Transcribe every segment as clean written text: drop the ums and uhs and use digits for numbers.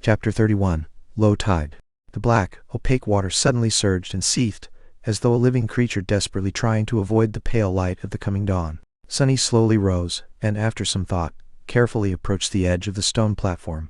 Chapter 31. Low Tide. The black, opaque water suddenly surged and seethed, as though a living creature desperately trying to avoid the pale light of the coming dawn. Sunny slowly rose, and after some thought, carefully approached the edge of the stone platform.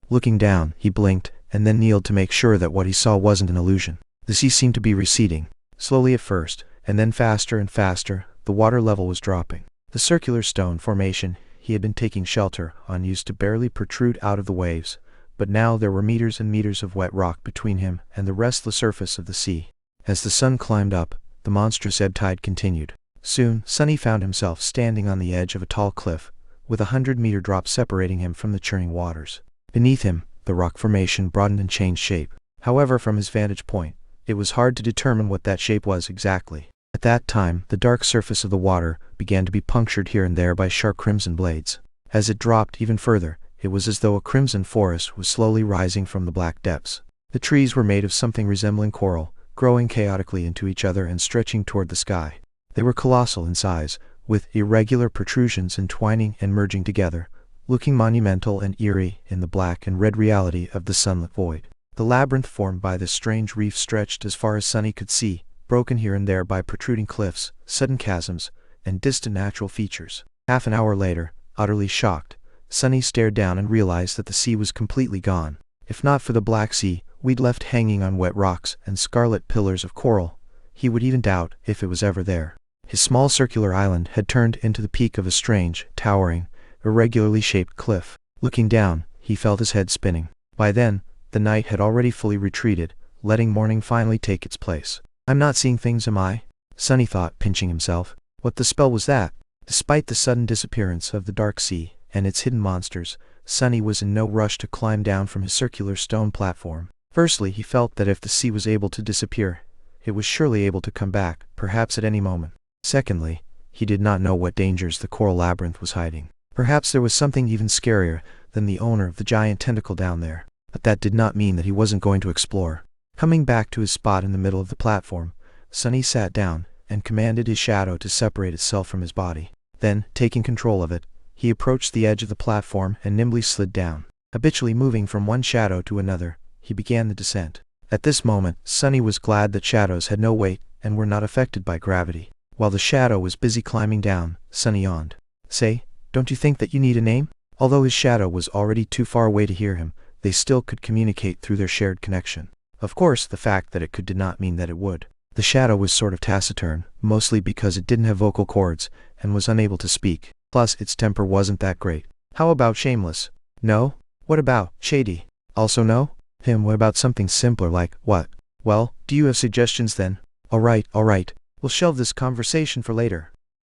Looking down, he blinked, and then kneeled to make sure that what he saw wasn't an illusion. The sea seemed to be receding, slowly at first, and then faster and faster. The water level was dropping. The circular stone formation he had been taking shelter on used to barely protrude out of the waves, but now there were meters and meters of wet rock between him and the restless surface of the sea. As the sun climbed up, the monstrous ebb tide continued. Soon, Sunny found himself standing on the edge of a tall cliff, with 100-meter drop separating him from the churning waters. Beneath him, the rock formation broadened and changed shape. However, from his vantage point, it was hard to determine what that shape was exactly. At that time, the dark surface of the water began to be punctured here and there by sharp crimson blades. As it dropped even further, it was as though a crimson forest was slowly rising from the black depths. The trees were made of something resembling coral, growing chaotically into each other and stretching toward the sky. They were colossal in size, with irregular protrusions entwining and merging together, looking monumental and eerie in the black and red reality of the sunlit void. The labyrinth formed by this strange reef stretched as far as Sunny could see, broken here and there by protruding cliffs, sudden chasms, and distant natural features. Half an hour later, utterly shocked, Sunny stared down and realized that the sea was completely gone. If not for the black sea we'd left hanging on wet rocks and scarlet pillars of coral, he would even doubt if it was ever there. His small circular island had turned into the peak of a strange, towering, irregularly shaped cliff. Looking down, he felt his head spinning. By then, the night had already fully retreated, letting morning finally take its place. "I'm not seeing things, am I?" Sunny thought, pinching himself. What the spell was that? Despite the sudden disappearance of the dark sea and its hidden monsters, Sunny was in no rush to climb down from his circular stone platform. Firstly, he felt that if the sea was able to disappear, it was surely able to come back, perhaps at any moment. Secondly, he did not know what dangers the coral labyrinth was hiding. Perhaps there was something even scarier than the owner of the giant tentacle down there. But that did not mean that he wasn't going to explore. Coming back to his spot in the middle of the platform, Sunny sat down and commanded his shadow to separate itself from his body. Then, taking control of it, he approached the edge of the platform and nimbly slid down. Habitually moving from one shadow to another, he began the descent. At this moment, Sunny was glad that shadows had no weight and were not affected by gravity. While the shadow was busy climbing down, Sunny yawned. "Say, don't you think that you need a name?" Although his shadow was already too far away to hear him, they still could communicate through their shared connection. Of course, the fact that it could did not mean that it would. The shadow was sort of taciturn, mostly because it didn't have vocal cords, and was unable to speak. Plus, its temper wasn't that great. How about shameless? No? What about shady? Also no? What about something simpler like, what? Well, do you have suggestions then? Alright. We'll shelve this conversation for later.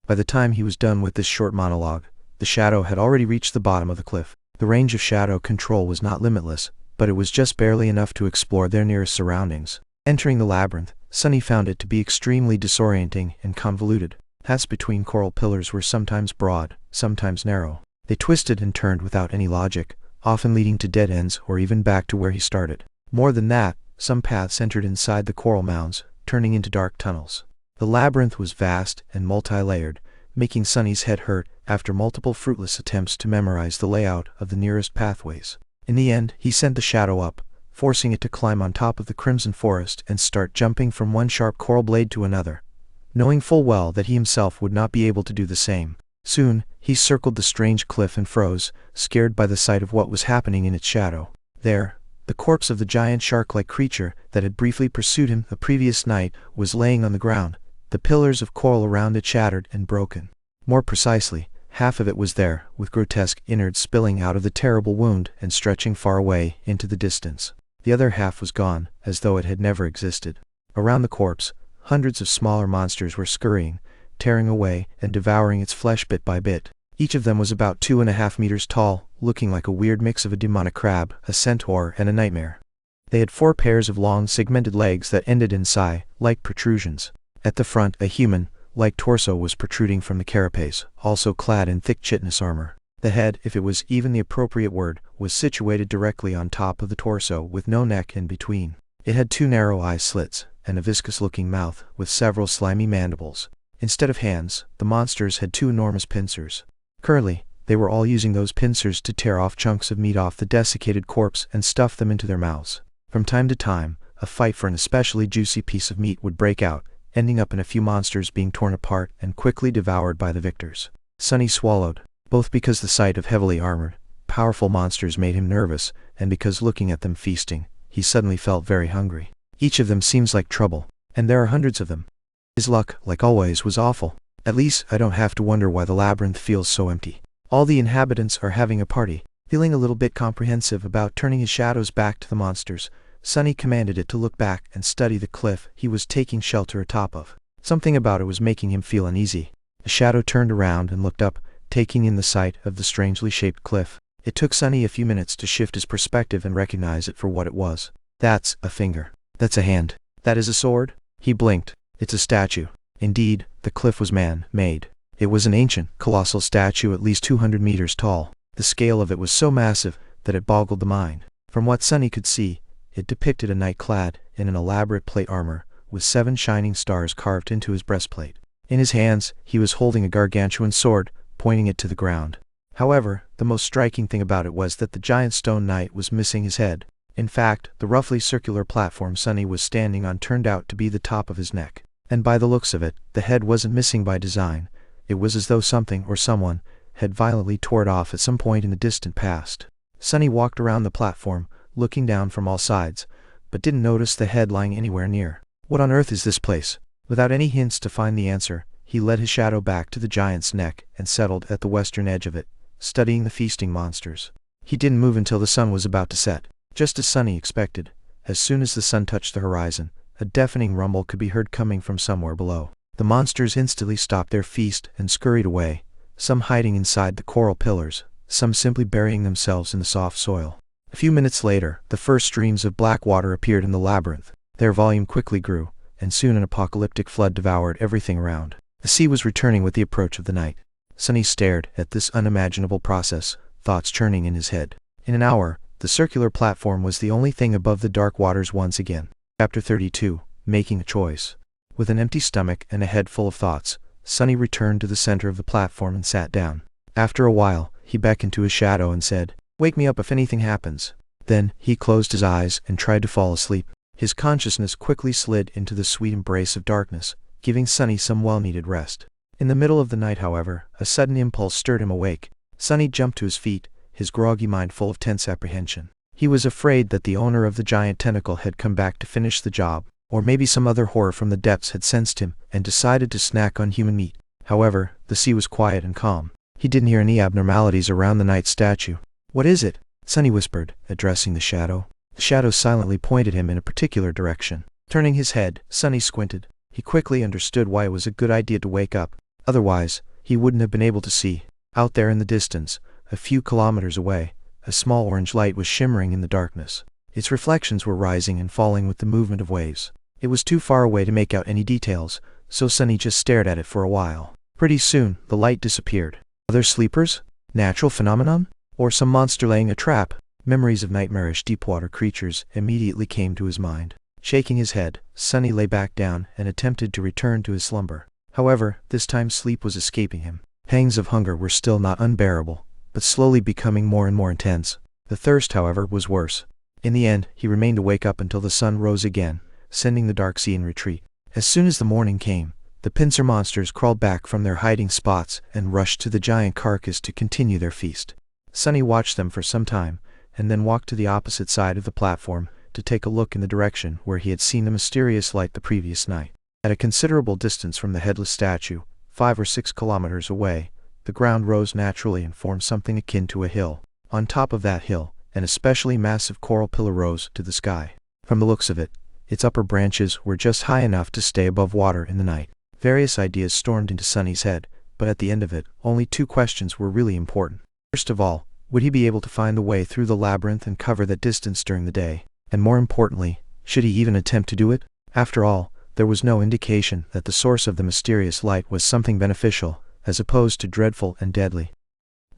By the time he was done with this short monologue, the shadow had already reached the bottom of the cliff. The range of shadow control was not limitless, but it was just barely enough to explore their nearest surroundings. Entering the labyrinth, Sunny found it to be extremely disorienting and convoluted. Paths between coral pillars were sometimes broad, sometimes narrow. They twisted and turned without any logic, often leading to dead ends or even back to where he started. More than that, some paths entered inside the coral mounds, turning into dark tunnels. The labyrinth was vast and multi-layered, making Sunny's head hurt after multiple fruitless attempts to memorize the layout of the nearest pathways. In the end, he sent the shadow up, forcing it to climb on top of the crimson forest and start jumping from one sharp coral blade to another, knowing full well that he himself would not be able to do the same. Soon, he circled the strange cliff and froze, scared by the sight of what was happening in its shadow. There, the corpse of the giant shark-like creature that had briefly pursued him the previous night was laying on the ground. The pillars of coral around it shattered and broken. More precisely, half of it was there, with grotesque innards spilling out of the terrible wound and stretching far away into the distance. The other half was gone, as though it had never existed. Around the corpse, hundreds of smaller monsters were scurrying, tearing away and devouring its flesh bit by bit. Each of them was about 2.5 meters tall, looking like a weird mix of a demonic crab, a centaur, and a nightmare. They had 4 pairs of long, segmented legs that ended in sai-like protrusions. At the front, a human-like torso was protruding from the carapace, also clad in thick chitinous armor. The head, if it was even the appropriate word, was situated directly on top of the torso with no neck in between. It had 2 narrow eye slits, and a viscous-looking mouth with several slimy mandibles. Instead of hands, the monsters had 2 enormous pincers. Currently, they were all using those pincers to tear off chunks of meat off the desiccated corpse and stuff them into their mouths. From time to time, a fight for an especially juicy piece of meat would break out, ending up in a few monsters being torn apart and quickly devoured by the victors. Sunny swallowed, both because the sight of heavily armored, powerful monsters made him nervous, and because looking at them feasting, he suddenly felt very hungry. Each of them seems like trouble, and there are hundreds of them. His luck, like always, was awful. At least I don't have to wonder why the labyrinth feels so empty. All the inhabitants are having a party. Feeling a little bit comprehensive about turning his shadows back to the monsters, Sunny commanded it to look back and study the cliff he was taking shelter atop of. Something about it was making him feel uneasy. The shadow turned around and looked up, taking in the sight of the strangely shaped cliff. It took Sunny a few minutes to shift his perspective and recognize it for what it was. That's a finger. That's a hand. That is a sword? He blinked. It's a statue. Indeed, the cliff was man-made. It was an ancient, colossal statue at least 200 meters tall. The scale of it was so massive that it boggled the mind. From what Sunny could see, it depicted a knight clad in an elaborate plate armor, with 7 shining stars carved into his breastplate. In his hands, he was holding a gargantuan sword, pointing it to the ground. However, the most striking thing about it was that the giant stone knight was missing his head. In fact, the roughly circular platform Sunny was standing on turned out to be the top of his neck. And by the looks of it, the head wasn't missing by design. It was as though something or someone had violently tore it off at some point in the distant past. Sunny walked around the platform, looking down from all sides, but didn't notice the head lying anywhere near. What on earth is this place? Without any hints to find the answer, he led his shadow back to the giant's neck and settled at the western edge of it, studying the feasting monsters. He didn't move until the sun was about to set. Just as Sunny expected, as soon as the sun touched the horizon, a deafening rumble could be heard coming from somewhere below. The monsters instantly stopped their feast and scurried away, some hiding inside the coral pillars, some simply burying themselves in the soft soil. A few minutes later, the first streams of black water appeared in the labyrinth. Their volume quickly grew, and soon an apocalyptic flood devoured everything around. The sea was returning with the approach of the night. Sunny stared at this unimaginable process, thoughts churning in his head. In an hour, the circular platform was the only thing above the dark waters once again. Chapter 32, Making a Choice. With an empty stomach and a head full of thoughts, Sunny returned to the center of the platform and sat down. After a while, he beckoned to his shadow and said, "Wake me up if anything happens." Then, he closed his eyes and tried to fall asleep. His consciousness quickly slid into the sweet embrace of darkness, giving Sunny some well-needed rest. In the middle of the night, however, a sudden impulse stirred him awake. Sunny jumped to his feet, his groggy mind full of tense apprehension. He was afraid that the owner of the giant tentacle had come back to finish the job, or maybe some other horror from the depths had sensed him and decided to snack on human meat. However, the sea was quiet and calm. He didn't hear any abnormalities around the night statue. "What is it?" Sunny whispered, addressing the shadow. The shadow silently pointed him in a particular direction. Turning his head, Sunny squinted. He quickly understood why it was a good idea to wake up. Otherwise, he wouldn't have been able to see. Out there in the distance, a few kilometers away, a small orange light was shimmering in the darkness. Its reflections were rising and falling with the movement of waves. It was too far away to make out any details, so Sunny just stared at it for a while. Pretty soon, the light disappeared. Other sleepers? Natural phenomenon? Or some monster laying a trap? Memories of nightmarish deep-water creatures immediately came to his mind. Shaking his head, Sunny lay back down and attempted to return to his slumber. However, this time sleep was escaping him. Pangs of hunger were still not unbearable, but slowly becoming more and more intense. The thirst, however, was worse. In the end, he remained awake up until the sun rose again, sending the dark sea in retreat. As soon as the morning came, the pincer monsters crawled back from their hiding spots and rushed to the giant carcass to continue their feast. Sunny watched them for some time, and then walked to the opposite side of the platform to take a look in the direction where he had seen the mysterious light the previous night. At a considerable distance from the headless statue, 5 or 6 kilometers away, the ground rose naturally and formed something akin to a hill. On top of that hill, an especially massive coral pillar rose to the sky. From the looks of it, its upper branches were just high enough to stay above water in the night. Various ideas stormed into Sunny's head, but at the end of it, only 2 questions were really important. First of all, would he be able to find the way through the labyrinth and cover that distance during the day? And more importantly, should he even attempt to do it? After all, there was no indication that the source of the mysterious light was something beneficial, as opposed to dreadful and deadly.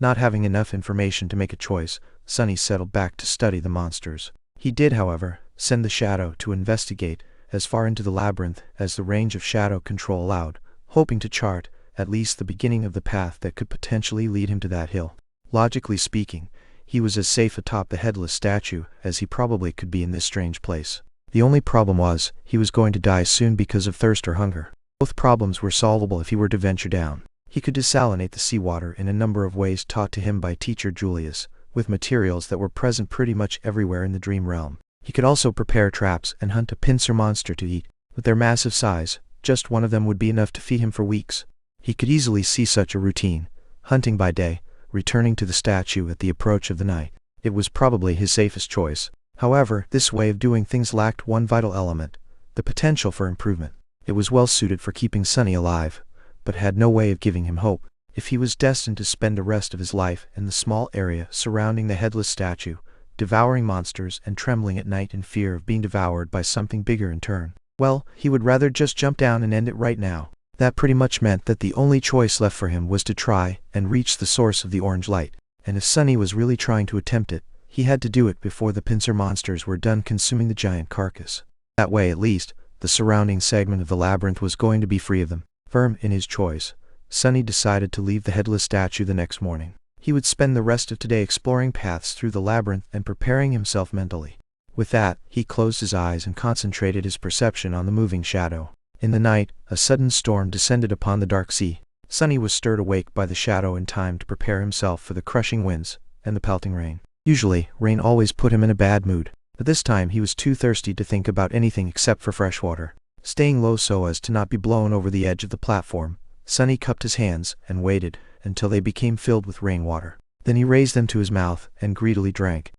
Not having enough information to make a choice, Sunny settled back to study the monsters. He did, however, send the shadow to investigate as far into the labyrinth as the range of shadow control allowed, hoping to chart at least the beginning of the path that could potentially lead him to that hill. Logically speaking, he was as safe atop the headless statue as he probably could be in this strange place. The only problem was, he was going to die soon because of thirst or hunger. Both problems were solvable if he were to venture down. He could desalinate the seawater in a number of ways taught to him by teacher Julius, with materials that were present pretty much everywhere in the dream realm. He could also prepare traps and hunt a pincer monster to eat. With their massive size, just one of them would be enough to feed him for weeks. He could easily see such a routine, hunting by day, returning to the statue at the approach of the night. It was probably his safest choice. However, this way of doing things lacked one vital element, the potential for improvement. It was well suited for keeping Sunny alive, but had no way of giving him hope. If he was destined to spend the rest of his life in the small area surrounding the headless statue, devouring monsters and trembling at night in fear of being devoured by something bigger in turn, well, he would rather just jump down and end it right now. That pretty much meant that the only choice left for him was to try and reach the source of the orange light. And if Sunny was really trying to attempt it, he had to do it before the pincer monsters were done consuming the giant carcass. That way, at least, the surrounding segment of the labyrinth was going to be free of them. Firm in his choice, Sunny decided to leave the headless statue the next morning. He would spend the rest of today exploring paths through the labyrinth and preparing himself mentally. With that, he closed his eyes and concentrated his perception on the moving shadow. In the night, a sudden storm descended upon the dark sea. Sunny was stirred awake by the shadow in time to prepare himself for the crushing winds and the pelting rain. Usually, rain always put him in a bad mood, but this time he was too thirsty to think about anything except for fresh water. Staying low so as to not be blown over the edge of the platform, Sunny cupped his hands and waited until they became filled with rainwater. Then he raised them to his mouth and greedily drank.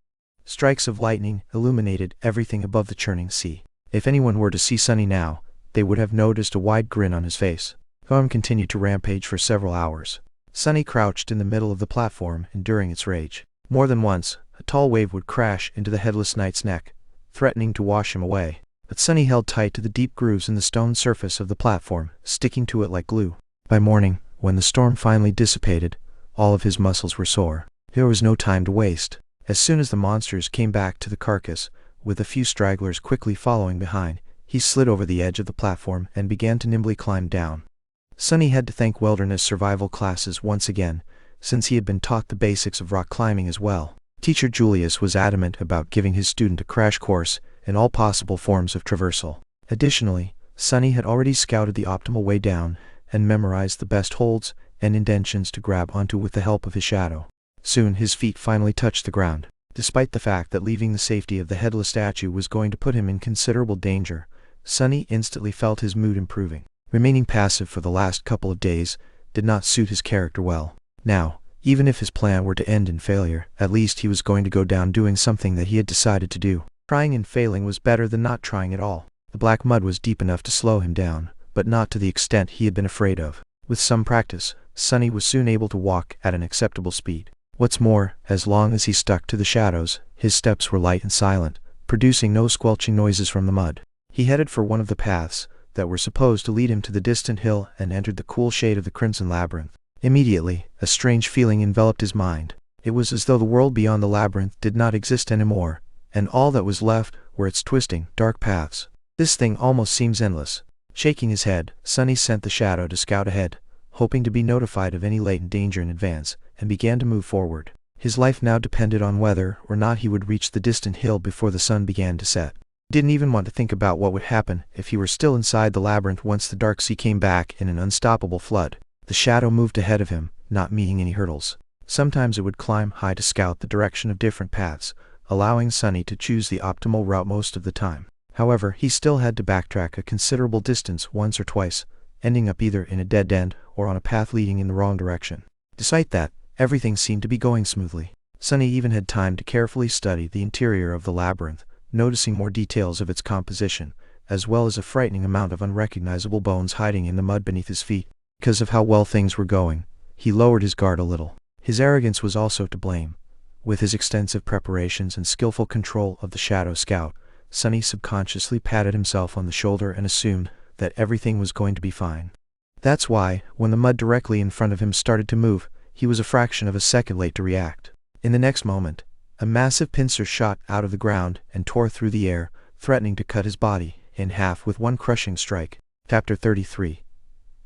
Strikes of lightning illuminated everything above the churning sea. If anyone were to see Sunny now, they would have noticed a wide grin on his face. The storm continued to rampage for several hours. Sunny crouched in the middle of the platform, enduring its rage. More than once, a tall wave would crash into the headless knight's neck, threatening to wash him away. But Sunny held tight to the deep grooves in the stone surface of the platform, sticking to it like glue. By morning, when the storm finally dissipated, all of his muscles were sore. There was no time to waste. As soon as the monsters came back to the carcass, with a few stragglers quickly following behind, he slid over the edge of the platform and began to nimbly climb down. Sunny had to thank wilderness survival classes once again, since he had been taught the basics of rock climbing as well. Teacher Julius was adamant about giving his student a crash course in all possible forms of traversal. Additionally, Sunny had already scouted the optimal way down and memorized the best holds and indentions to grab onto with the help of his shadow. Soon his feet finally touched the ground. Despite the fact that leaving the safety of the headless statue was going to put him in considerable danger, Sunny instantly felt his mood improving. Remaining passive for the last couple of days did not suit his character well. Now, even if his plan were to end in failure, at least he was going to go down doing something that he had decided to do. Trying and failing was better than not trying at all. The black mud was deep enough to slow him down, but not to the extent he had been afraid of. With some practice, Sunny was soon able to walk at an acceptable speed. What's more, as long as he stuck to the shadows, his steps were light and silent, producing no squelching noises from the mud. He headed for one of the paths that were supposed to lead him to the distant hill and entered the cool shade of the crimson labyrinth. Immediately, a strange feeling enveloped his mind. It was as though the world beyond the labyrinth did not exist anymore, and all that was left were its twisting, dark paths. This thing almost seems endless. Shaking his head, Sunny sent the shadow to scout ahead, hoping to be notified of any latent danger in advance, and began to move forward. His life now depended on whether or not he would reach the distant hill before the sun began to set. He didn't even want to think about what would happen if he were still inside the labyrinth once the dark sea came back in an unstoppable flood. The shadow moved ahead of him, not meeting any hurdles. Sometimes it would climb high to scout the direction of different paths, allowing Sunny to choose the optimal route most of the time. However, he still had to backtrack a considerable distance once or twice, ending up either in a dead end or on a path leading in the wrong direction. Despite that, everything seemed to be going smoothly. Sunny even had time to carefully study the interior of the labyrinth, noticing more details of its composition, as well as a frightening amount of unrecognizable bones hiding in the mud beneath his feet. Because of how well things were going, he lowered his guard a little. His arrogance was also to blame. With his extensive preparations and skillful control of the Shadow Scout, Sunny subconsciously patted himself on the shoulder and assumed that everything was going to be fine. That's why, when the mud directly in front of him started to move, he was a fraction of a second late to react. In the next moment, a massive pincer shot out of the ground and tore through the air, threatening to cut his body in half with one crushing strike. Chapter 33.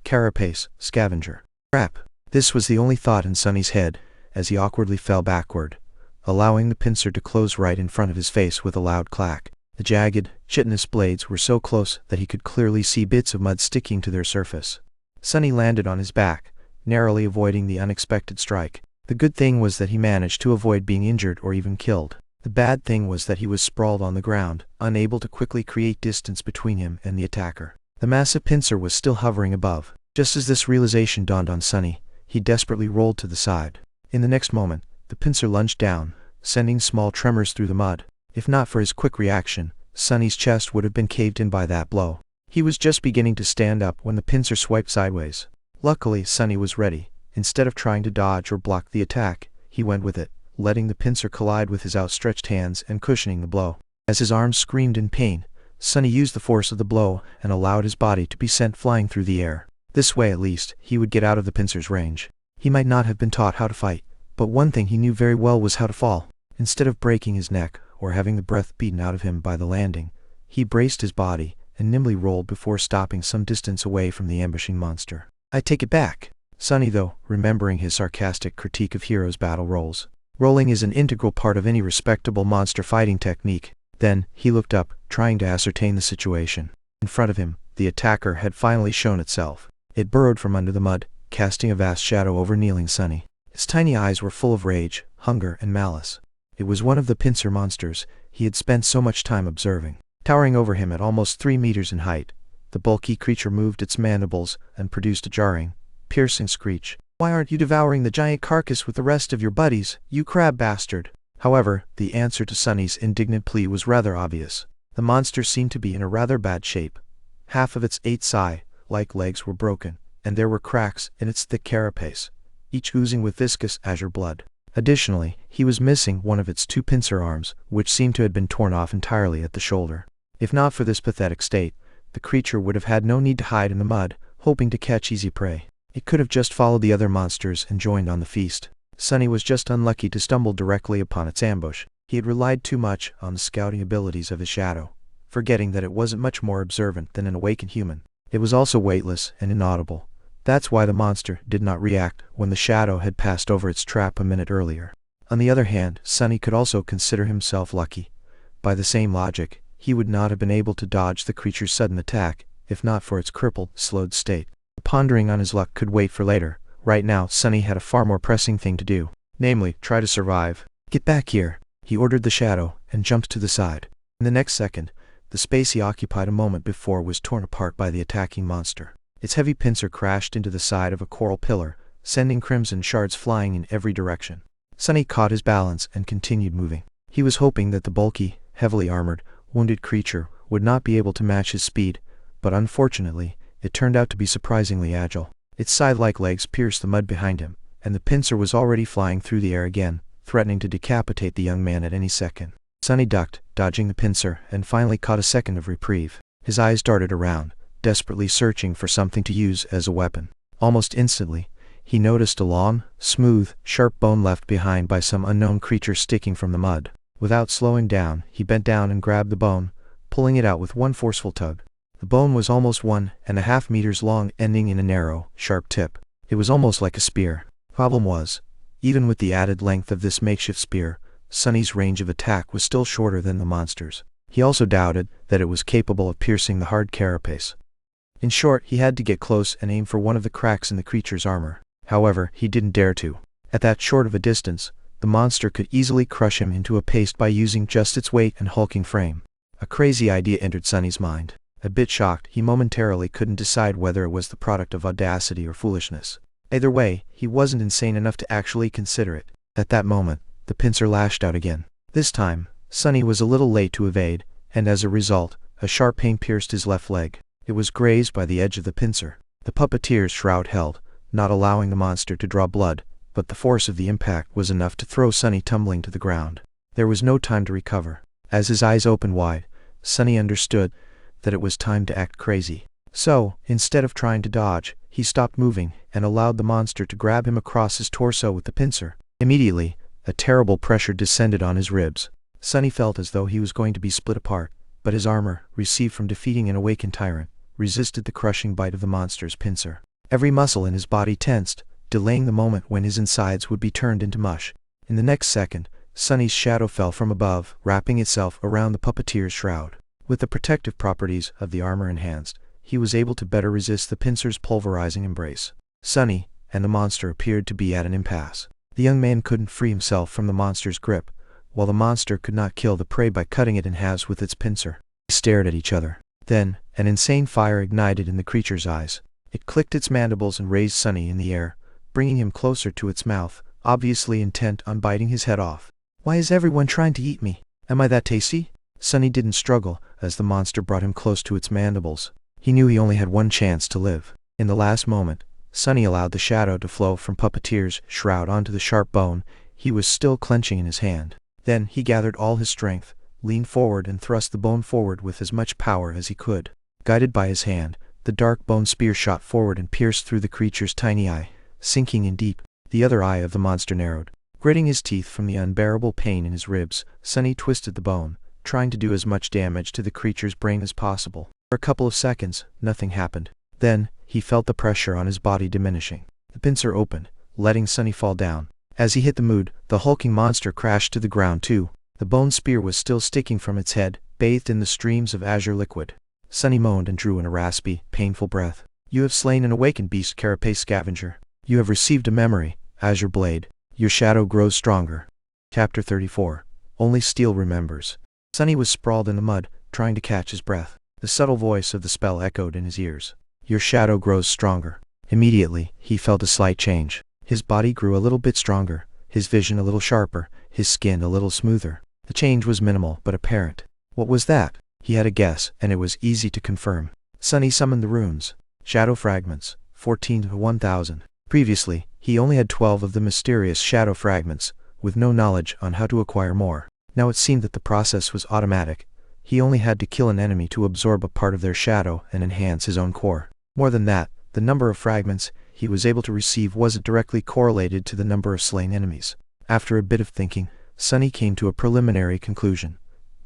Carapace, Scavenger. Crap. This was the only thought in Sunny's head, as he awkwardly fell backward, allowing the pincer to close right in front of his face with a loud clack. The jagged, chitinous blades were so close that he could clearly see bits of mud sticking to their surface. Sunny landed on his back, narrowly avoiding the unexpected strike. The good thing was that he managed to avoid being injured or even killed. The bad thing was that he was sprawled on the ground, unable to quickly create distance between him and the attacker. The massive pincer was still hovering above. Just as this realization dawned on Sunny, he desperately rolled to the side. In the next moment, the pincer lunged down, sending small tremors through the mud. If not for his quick reaction, Sunny's chest would have been caved in by that blow. He was just beginning to stand up when the pincer swiped sideways. Luckily, Sunny was ready. Instead of trying to dodge or block the attack, he went with it, letting the pincer collide with his outstretched hands and cushioning the blow. As his arms screamed in pain, Sunny used the force of the blow and allowed his body to be sent flying through the air. This way, at least, he would get out of the pincer's range. He might not have been taught how to fight, but one thing he knew very well was how to fall. Instead of breaking his neck or having the breath beaten out of him by the landing, he braced his body and nimbly rolled before stopping some distance away from the ambushing monster. "I take it back." Sunny, though, remembering his sarcastic critique of heroes' battle rolls. Rolling is an integral part of any respectable monster fighting technique. Then, he looked up, trying to ascertain the situation. In front of him, the attacker had finally shown itself. It burrowed from under the mud, casting a vast shadow over kneeling Sunny. His tiny eyes were full of rage, hunger, and malice. It was one of the pincer monsters he had spent so much time observing. Towering over him at almost 3 meters in height, the bulky creature moved its mandibles and produced a jarring, piercing screech. "Why aren't you devouring the giant carcass with the rest of your buddies, you crab bastard?" However, the answer to Sunny's indignant plea was rather obvious. The monster seemed to be in a rather bad shape. Half of its 8 sai-like legs were broken, and there were cracks in its thick carapace, each oozing with viscous azure blood. Additionally, he was missing one of its 2 pincer arms, which seemed to have been torn off entirely at the shoulder. If not for this pathetic state, the creature would have had no need to hide in the mud, hoping to catch easy prey. It could have just followed the other monsters and joined on the feast. Sunny was just unlucky to stumble directly upon its ambush. He had relied too much on the scouting abilities of his shadow, forgetting that it wasn't much more observant than an awakened human. It was also weightless and inaudible. That's why the monster did not react when the shadow had passed over its trap a minute earlier. On the other hand, Sunny could also consider himself lucky. By the same logic, he would not have been able to dodge the creature's sudden attack, if not for its crippled, slowed state. Pondering on his luck could wait for later. Right now, Sunny had a far more pressing thing to do, namely, try to survive. "Get back here," he ordered the shadow, and jumped to the side. In the next second, the space he occupied a moment before was torn apart by the attacking monster. Its heavy pincer crashed into the side of a coral pillar, sending crimson shards flying in every direction. Sunny caught his balance and continued moving. He was hoping that the bulky, heavily armored, wounded creature would not be able to match his speed, but unfortunately, it turned out to be surprisingly agile. Its scythe-like legs pierced the mud behind him, and the pincer was already flying through the air again, threatening to decapitate the young man at any second. Sunny ducked, dodging the pincer, and finally caught a second of reprieve. His eyes darted around, desperately searching for something to use as a weapon. Almost instantly, he noticed a long, smooth, sharp bone left behind by some unknown creature sticking from the mud. Without slowing down, he bent down and grabbed the bone, pulling it out with one forceful tug. The bone was almost 1.5 meters long, ending in a narrow, sharp tip. It was almost like a spear. Problem was, even with the added length of this makeshift spear, Sunny's range of attack was still shorter than the monster's. He also doubted that it was capable of piercing the hard carapace. In short, he had to get close and aim for one of the cracks in the creature's armor. However, he didn't dare to. At that short of a distance, the monster could easily crush him into a paste by using just its weight and hulking frame. A crazy idea entered Sunny's mind. A bit shocked, he momentarily couldn't decide whether it was the product of audacity or foolishness. Either way, he wasn't insane enough to actually consider it. At that moment, the pincer lashed out again. This time, Sunny was a little late to evade, and as a result, a sharp pain pierced his left leg. It was grazed by the edge of the pincer. The puppeteer's shroud held, not allowing the monster to draw blood, but the force of the impact was enough to throw Sunny tumbling to the ground. There was no time to recover. As his eyes opened wide, Sunny understood that it was time to act crazy. So, instead of trying to dodge, he stopped moving and allowed the monster to grab him across his torso with the pincer. Immediately, a terrible pressure descended on his ribs. Sunny felt as though he was going to be split apart, but his armor, received from defeating an awakened tyrant, resisted the crushing bite of the monster's pincer. Every muscle in his body tensed, delaying the moment when his insides would be turned into mush. In the next second, Sunny's shadow fell from above, wrapping itself around the puppeteer's shroud. With the protective properties of the armor enhanced, he was able to better resist the pincer's pulverizing embrace. Sunny and the monster appeared to be at an impasse. The young man couldn't free himself from the monster's grip, while the monster could not kill the prey by cutting it in halves with its pincer. They stared at each other. Then, an insane fire ignited in the creature's eyes. It clicked its mandibles and raised Sunny in the air, bringing him closer to its mouth, obviously intent on biting his head off. "Why is everyone trying to eat me? Am I that tasty?" Sunny didn't struggle as the monster brought him close to its mandibles. He knew he only had one chance to live. In the last moment, Sunny allowed the shadow to flow from Puppeteer's shroud onto the sharp bone he was still clenching in his hand. Then he gathered all his strength, leaned forward and thrust the bone forward with as much power as he could. Guided by his hand, the dark bone spear shot forward and pierced through the creature's tiny eye, sinking in deep. The other eye of the monster narrowed. Gritting his teeth from the unbearable pain in his ribs, Sunny twisted the bone, trying to do as much damage to the creature's brain as possible. For a couple of seconds, nothing happened. Then, he felt the pressure on his body diminishing. The pincer opened, letting Sunny fall down. As he hit the mood, the hulking monster crashed to the ground too. The bone spear was still sticking from its head, bathed in the streams of azure liquid. Sunny moaned and drew in a raspy, painful breath. "You have slain an awakened beast, carapace scavenger. You have received a memory, Azure Blade. Your shadow grows stronger." Chapter 34. Only Steel Remembers. Sunny was sprawled in the mud, trying to catch his breath. The subtle voice of the spell echoed in his ears. "Your shadow grows stronger." Immediately, he felt a slight change. His body grew a little bit stronger, his vision a little sharper, his skin a little smoother. The change was minimal but apparent. What was that? He had a guess, and it was easy to confirm. Sunny summoned the runes. Shadow fragments, 14 to 1000. Previously, he only had 12 of the mysterious shadow fragments, with no knowledge on how to acquire more. Now it seemed that the process was automatic. He only had to kill an enemy to absorb a part of their shadow and enhance his own core. More than that, the number of fragments he was able to receive wasn't directly correlated to the number of slain enemies. After a bit of thinking, Sunny came to a preliminary conclusion.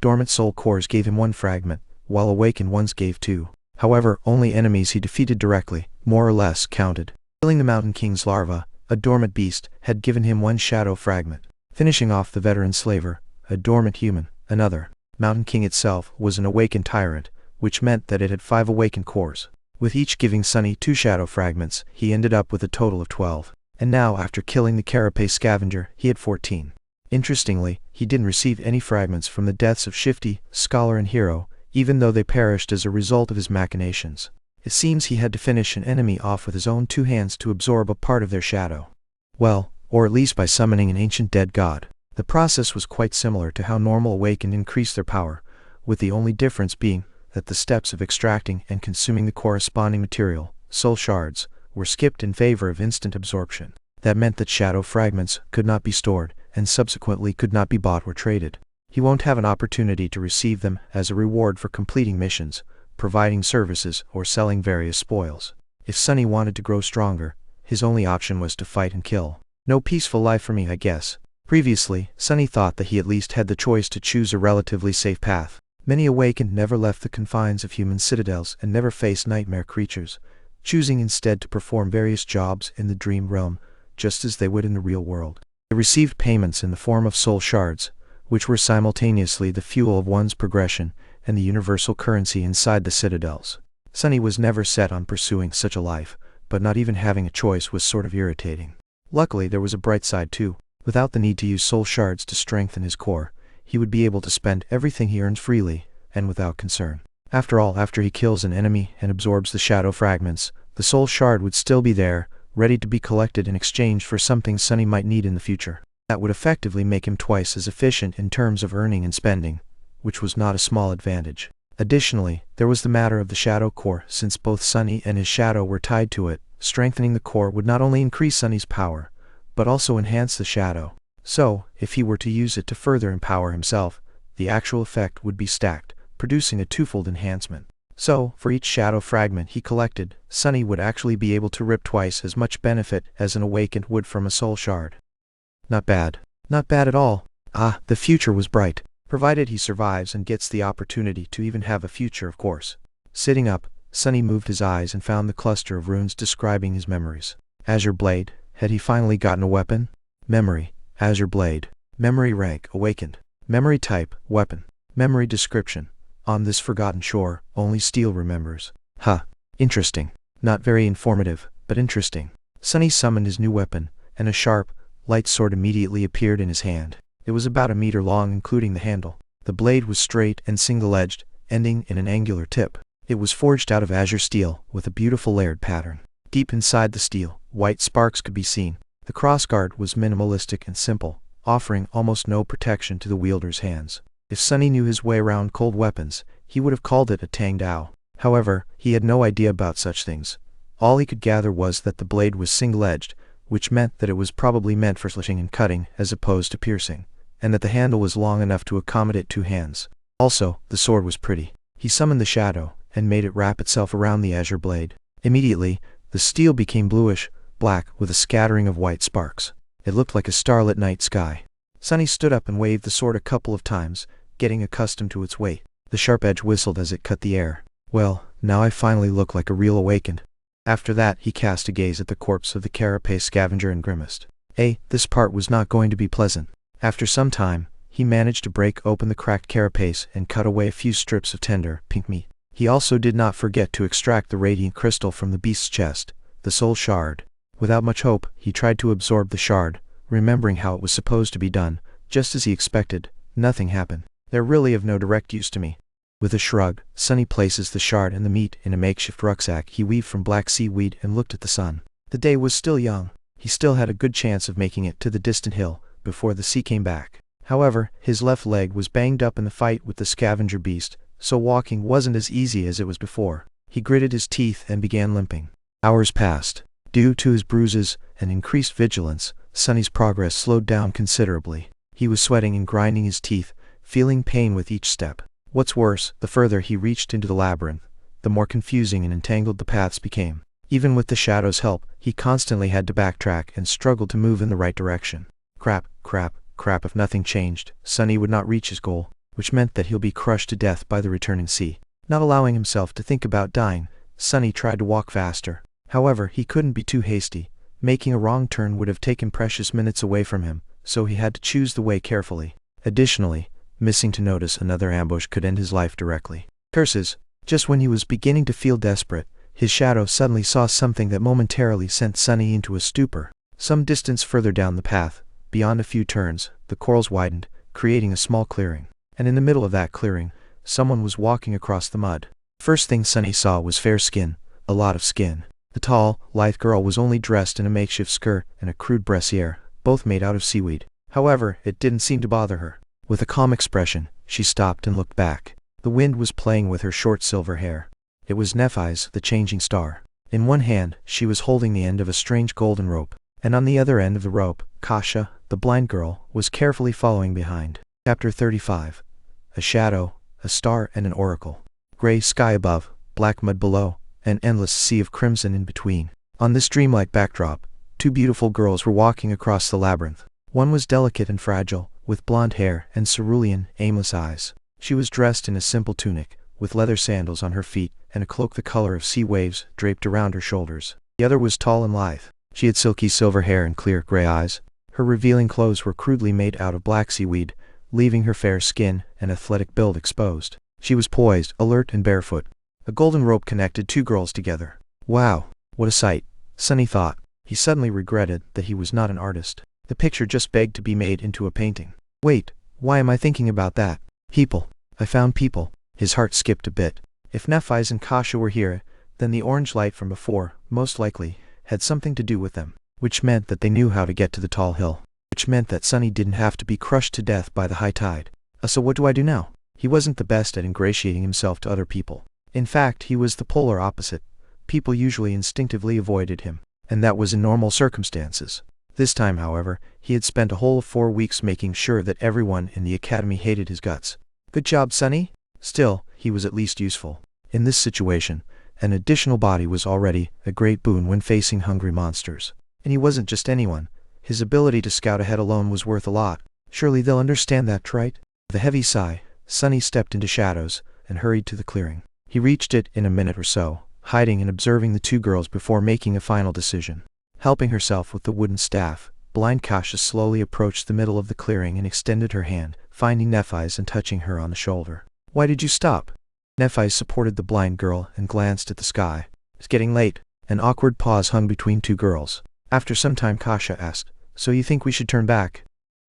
Dormant soul cores gave him 1 fragment, while awakened ones gave 2. However, only enemies he defeated directly, more or less, counted. Killing the Mountain King's larva, a dormant beast, had given him 1 shadow fragment. Finishing off the veteran slaver, a dormant human, another. Mountain King itself was an awakened tyrant, which meant that it had 5 awakened cores. With each giving Sunny 2 shadow fragments, he ended up with a total of 12. And now, after killing the carapace scavenger, he had 14. Interestingly, he didn't receive any fragments from the deaths of Shifty, Scholar and Hero, even though they perished as a result of his machinations. It seems he had to finish an enemy off with his own 2 hands to absorb a part of their shadow. Well, or at least by summoning an ancient dead god. The process was quite similar to how normal awakened increased their power, with the only difference being that the steps of extracting and consuming the corresponding material, soul shards, were skipped in favor of instant absorption. That meant that shadow fragments could not be stored, and subsequently could not be bought or traded. He won't have an opportunity to receive them as a reward for completing missions, providing services, or selling various spoils. If Sunny wanted to grow stronger, his only option was to fight and kill. No peaceful life for me, I guess. Previously, Sunny thought that he at least had the choice to choose a relatively safe path. Many awakened never left the confines of human citadels and never faced nightmare creatures, choosing instead to perform various jobs in the dream realm, just as they would in the real world. They received payments in the form of soul shards, which were simultaneously the fuel of one's progression and the universal currency inside the citadels. Sunny was never set on pursuing such a life, but not even having a choice was sort of irritating. Luckily, there was a bright side too. Without the need to use soul shards to strengthen his core, he would be able to spend everything he earns freely, and without concern. After all, after he kills an enemy and absorbs the shadow fragments, the soul shard would still be there, ready to be collected in exchange for something Sunny might need in the future. That would effectively make him twice as efficient in terms of earning and spending, which was not a small advantage. Additionally, there was the matter of the shadow core. Since both Sunny and his shadow were tied to it, strengthening the core would not only increase Sunny's power, but also enhance the shadow. So, if he were to use it to further empower himself, the actual effect would be stacked, producing a twofold enhancement. So, for each shadow fragment he collected, Sunny would actually be able to rip twice as much benefit as an awakened would from a soul shard. Not bad. Not bad at all. Ah, the future was bright. Provided he survives and gets the opportunity to even have a future, of course. Sitting up, Sunny moved his eyes and found the cluster of runes describing his memories. Azure Blade, Had he finally gotten a weapon? Memory, Azure Blade. Memory rank, awakened. Memory type, weapon. Memory description. On this forgotten shore, only steel remembers. Interesting. Not very informative, but interesting. Sunny summoned his new weapon, and a sharp, light sword immediately appeared in his hand. It was about a meter long, including the handle. The blade was straight and single-edged, ending in an angular tip. It was forged out of azure steel, with a beautiful layered pattern. Deep inside the steel, white sparks could be seen. The crossguard was minimalistic and simple, offering almost no protection to the wielder's hands. If Sunny knew his way around cold weapons, he would have called it a Tang Dao. However, he had no idea about such things. All he could gather was that the blade was single-edged, which meant that it was probably meant for slashing and cutting as opposed to piercing, and that the handle was long enough to accommodate 2 hands. Also, the sword was pretty. He summoned the shadow, and made it wrap itself around the azure blade. Immediately, the steel became bluish, black, with a scattering of white sparks. It looked like a starlit night sky. Sunny stood up and waved the sword a couple of times, getting accustomed to its weight. The sharp edge whistled as it cut the air. Well, now I finally look like a real awakened. After that, he cast a gaze at the corpse of the carapace scavenger and grimaced. This part was not going to be pleasant. After some time, he managed to break open the cracked carapace and cut away a few strips of tender, pink meat. He also did not forget to extract the radiant crystal from the beast's chest, the soul shard. Without much hope, he tried to absorb the shard, remembering how it was supposed to be done. Just as he expected, nothing happened. They're really of no direct use to me. With a shrug, Sunny places the shard and the meat in a makeshift rucksack he weaved from black seaweed and looked at the sun. The day was still young. He still had a good chance of making it to the distant hill before the sea came back. However, his left leg was banged up in the fight with the scavenger beast, so walking wasn't as easy as it was before. He gritted his teeth and began limping. Hours passed. Due to his bruises and increased vigilance, Sunny's progress slowed down considerably. He was sweating and grinding his teeth, feeling pain with each step. What's worse, the further he reached into the labyrinth, the more confusing and entangled the paths became. Even with the shadow's help, he constantly had to backtrack and struggled to move in the right direction. Crap. If nothing changed, Sunny would not reach his goal, which meant that he'll be crushed to death by the returning sea. Not allowing himself to think about dying, Sunny tried to walk faster. However, he couldn't be too hasty. Making a wrong turn would have taken precious minutes away from him, so he had to choose the way carefully. Additionally, missing to notice another ambush could end his life directly. Curses! Just when he was beginning to feel desperate, his shadow suddenly saw something that momentarily sent Sunny into a stupor. Some distance further down the path, beyond a few turns, the corals widened, creating a small clearing. And in the middle of that clearing, someone was walking across the mud. First thing Sunny saw was fair skin, a lot of skin. The tall, lithe girl was only dressed in a makeshift skirt and a crude brassiere, both made out of seaweed. However, it didn't seem to bother her. With a calm expression, she stopped and looked back. The wind was playing with her short silver hair. It was Nephi's, the changing star. In one hand, she was holding the end of a strange golden rope, and on the other end of the rope, Kasha, the blind girl, was carefully following behind. Chapter 35. A shadow, a star and an oracle. Gray sky above, black mud below, an endless sea of crimson in between. On this dreamlike backdrop, 2 beautiful girls were walking across the labyrinth. One was delicate and fragile, with blonde hair and cerulean, aimless eyes. She was dressed in a simple tunic, with leather sandals on her feet and a cloak the color of sea waves draped around her shoulders. The other was tall and lithe. She had silky silver hair and clear gray eyes. Her revealing clothes were crudely made out of black seaweed, leaving her fair skin and athletic build exposed. She was poised, alert and barefoot. A golden rope connected 2 girls together. Wow, what a sight, Sunny thought. He suddenly regretted that he was not an artist. The picture just begged to be made into a painting. Wait, why am I thinking about that? People. I found people. His heart skipped a bit. If Nephi's and Kasha were here, then the orange light from before, most likely, had something to do with them. Which meant that they knew how to get to the tall hill. Which meant that Sunny didn't have to be crushed to death by the high tide. So what do I do now? He wasn't the best at ingratiating himself to other people. In fact, he was the polar opposite. People usually instinctively avoided him, and that was in normal circumstances. This time, however, he had spent a whole 4 weeks making sure that everyone in the academy hated his guts. Good job, Sunny. Still, he was at least useful. In this situation, an additional body was already a great boon when facing hungry monsters. And he wasn't just anyone. His ability to scout ahead alone was worth a lot. Surely they'll understand that, right? With a heavy sigh, Sunny stepped into shadows and hurried to the clearing. He reached it in a minute or so, hiding and observing the 2 girls before making a final decision. Helping herself with the wooden staff, blind Kasha slowly approached the middle of the clearing and extended her hand, finding Nephi's and touching her on the shoulder. Why did you stop? Nephi supported the blind girl and glanced at the sky. It's getting late. An awkward pause hung between two girls. After some time Kasha asked, so you think we should turn back?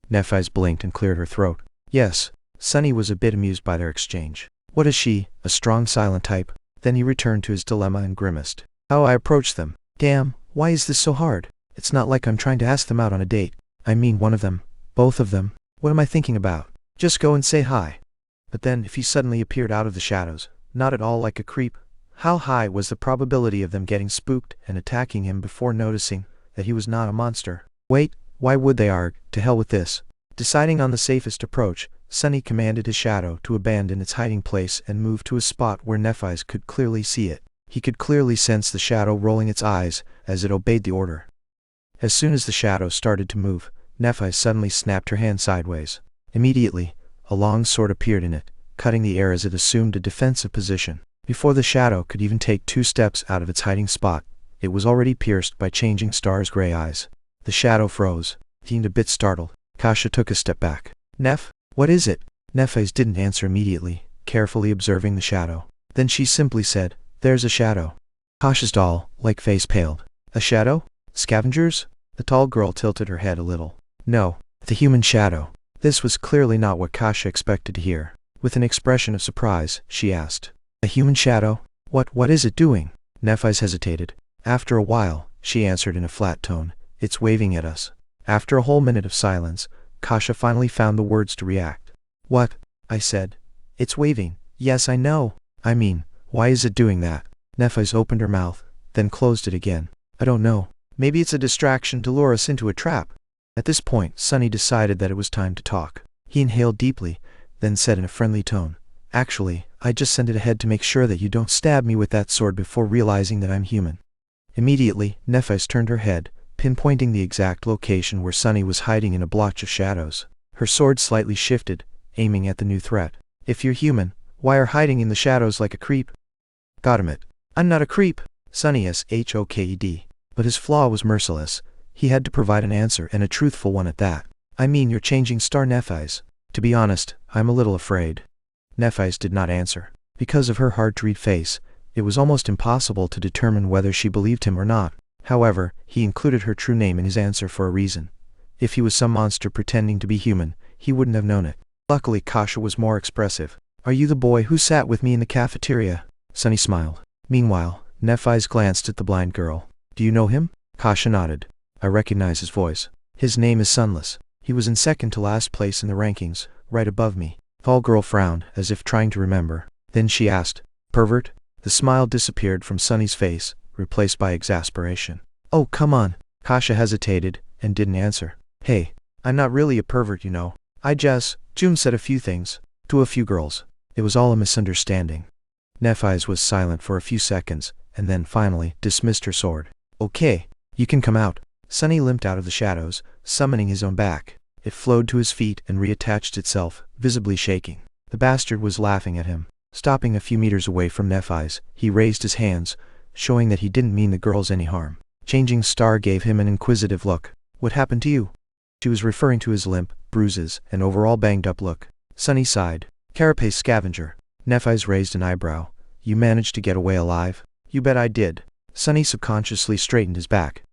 Nephi's blinked and cleared her throat. Yes. Sunny was a bit amused by their exchange. What is she, a strong silent type? Then he returned to his dilemma and grimaced. How I approach them. Damn, why is this so hard? It's not like I'm trying to ask them out on a date. I mean one of them. Both of them. What am I thinking about? Just go and say hi. But then if he suddenly appeared out of the shadows, not at all like a creep, how high was the probability of them getting spooked and attacking him before noticing that he was not a monster? Wait, why would they argue? To hell with this. Deciding on the safest approach, Sunny commanded his shadow to abandon its hiding place and move to a spot where Nephi's could clearly see it. He could clearly sense the shadow rolling its eyes as it obeyed the order. As soon as the shadow started to move, Nephi suddenly snapped her hand sideways. Immediately, a long sword appeared in it, cutting the air as it assumed a defensive position. Before the shadow could even take 2 steps out of its hiding spot, it was already pierced by Changing Star's gray eyes. The shadow froze, seemed a bit startled. Kasha took a step back. Neph, what is it? Nephi's didn't answer immediately, carefully observing the shadow. Then she simply said, there's a shadow. Kasha's doll-like face paled. A shadow? Scavengers? The tall girl tilted her head a little. No, the human shadow. This was clearly not what Kasha expected to hear. With an expression of surprise, she asked, a human shadow? What is it doing? Nephi's hesitated. After a while, she answered in a flat tone, it's waving at us. After a whole minute of silence, Kasha finally found the words to react. What? I said. It's waving. Yes, I know. I mean, why is it doing that? Nephi's opened her mouth, then closed it again. I don't know. Maybe it's a distraction to lure us into a trap. At this point, Sunny decided that it was time to talk. He inhaled deeply, then said in a friendly tone, actually, I just sent it ahead to make sure that you don't stab me with that sword before realizing that I'm human. Immediately, Nephis turned her head, pinpointing the exact location where Sunny was hiding in a blotch of shadows. Her sword slightly shifted, aiming at the new threat. If you're human, why are hiding in the shadows like a creep? Got him it. I'm not a creep. Sunny shoked. But his flaw was merciless. He had to provide an answer, and a truthful one at that. I mean, you're changing star Nephis. To be honest, I'm a little afraid. Nephis did not answer. Because of her hard-to-read face, it was almost impossible to determine whether she believed him or not. However, he included her true name in his answer for a reason. If he was some monster pretending to be human, he wouldn't have known it. Luckily, Kasha was more expressive. Are you the boy who sat with me in the cafeteria? Sunny smiled. Meanwhile, Nephis glanced at the blind girl. Do you know him? Kasha nodded. I recognize his voice. His name is Sunless. He was in second to last place in the rankings, right above me. Tall girl frowned, as if trying to remember. Then she asked, Pervert? The smile disappeared from Sunny's face, replaced by exasperation. Oh, come on. Kasha hesitated, and didn't answer. Hey, I'm not really a pervert, you know. June said a few things, to a few girls. It was all a misunderstanding. Nephis was silent for a few seconds, and then finally dismissed her sword. Okay, you can come out. Sunny limped out of the shadows, summoning his own back. It flowed to his feet and reattached itself, visibly shaking. The bastard was laughing at him. Stopping a few meters away from Nephis, he raised his hands, showing that he didn't mean the girls any harm. Changing Star gave him an inquisitive look. What happened to you? She was referring to his limp, bruises, and overall banged-up look. Sunny sighed. Carapace scavenger. Nephis raised an eyebrow. You managed to get away alive? You bet I did. Sunny subconsciously straightened his back.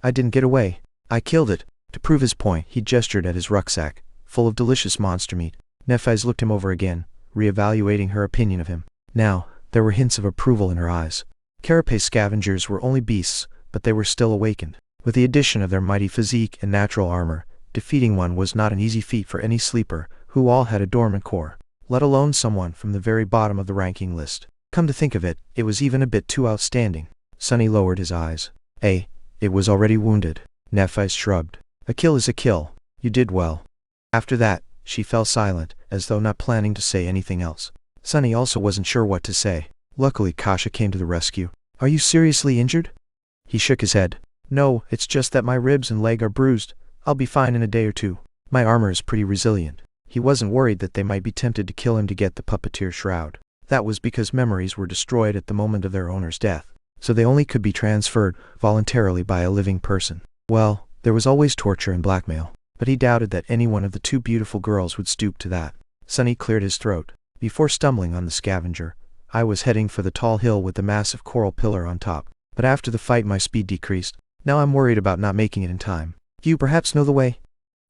I didn't get away. I killed it. To prove his point, he gestured at his rucksack, full of delicious monster meat. Nephis looked him over again, reevaluating her opinion of him. Now, there were hints of approval in her eyes. Carapace scavengers were only beasts, but they were still awakened. With the addition of their mighty physique and natural armor, defeating one was not an easy feat for any sleeper, who all had a dormant core, let alone someone from the very bottom of the ranking list. Come to think of it, it was even a bit too outstanding. Sunny lowered his eyes. It was already wounded. Nephis shrugged. A kill is a kill. You did well. After that, she fell silent, as though not planning to say anything else. Sunny also wasn't sure what to say. Luckily, Kasha came to the rescue. Are you seriously injured? He shook his head. No, it's just that my ribs and leg are bruised. I'll be fine in a day or two. My armor is pretty resilient. He wasn't worried that they might be tempted to kill him to get the puppeteer shroud. That was because memories were destroyed at the moment of their owner's death. so they only could be transferred voluntarily by a living person. Well, there was always torture and blackmail, but he doubted that any one of the two beautiful girls would stoop to that. Sunny cleared his throat. Before stumbling on the scavenger, I was heading for the tall hill with the massive coral pillar on top, but after the fight my speed decreased. Now I'm worried about not making it in time. Do you perhaps know the way?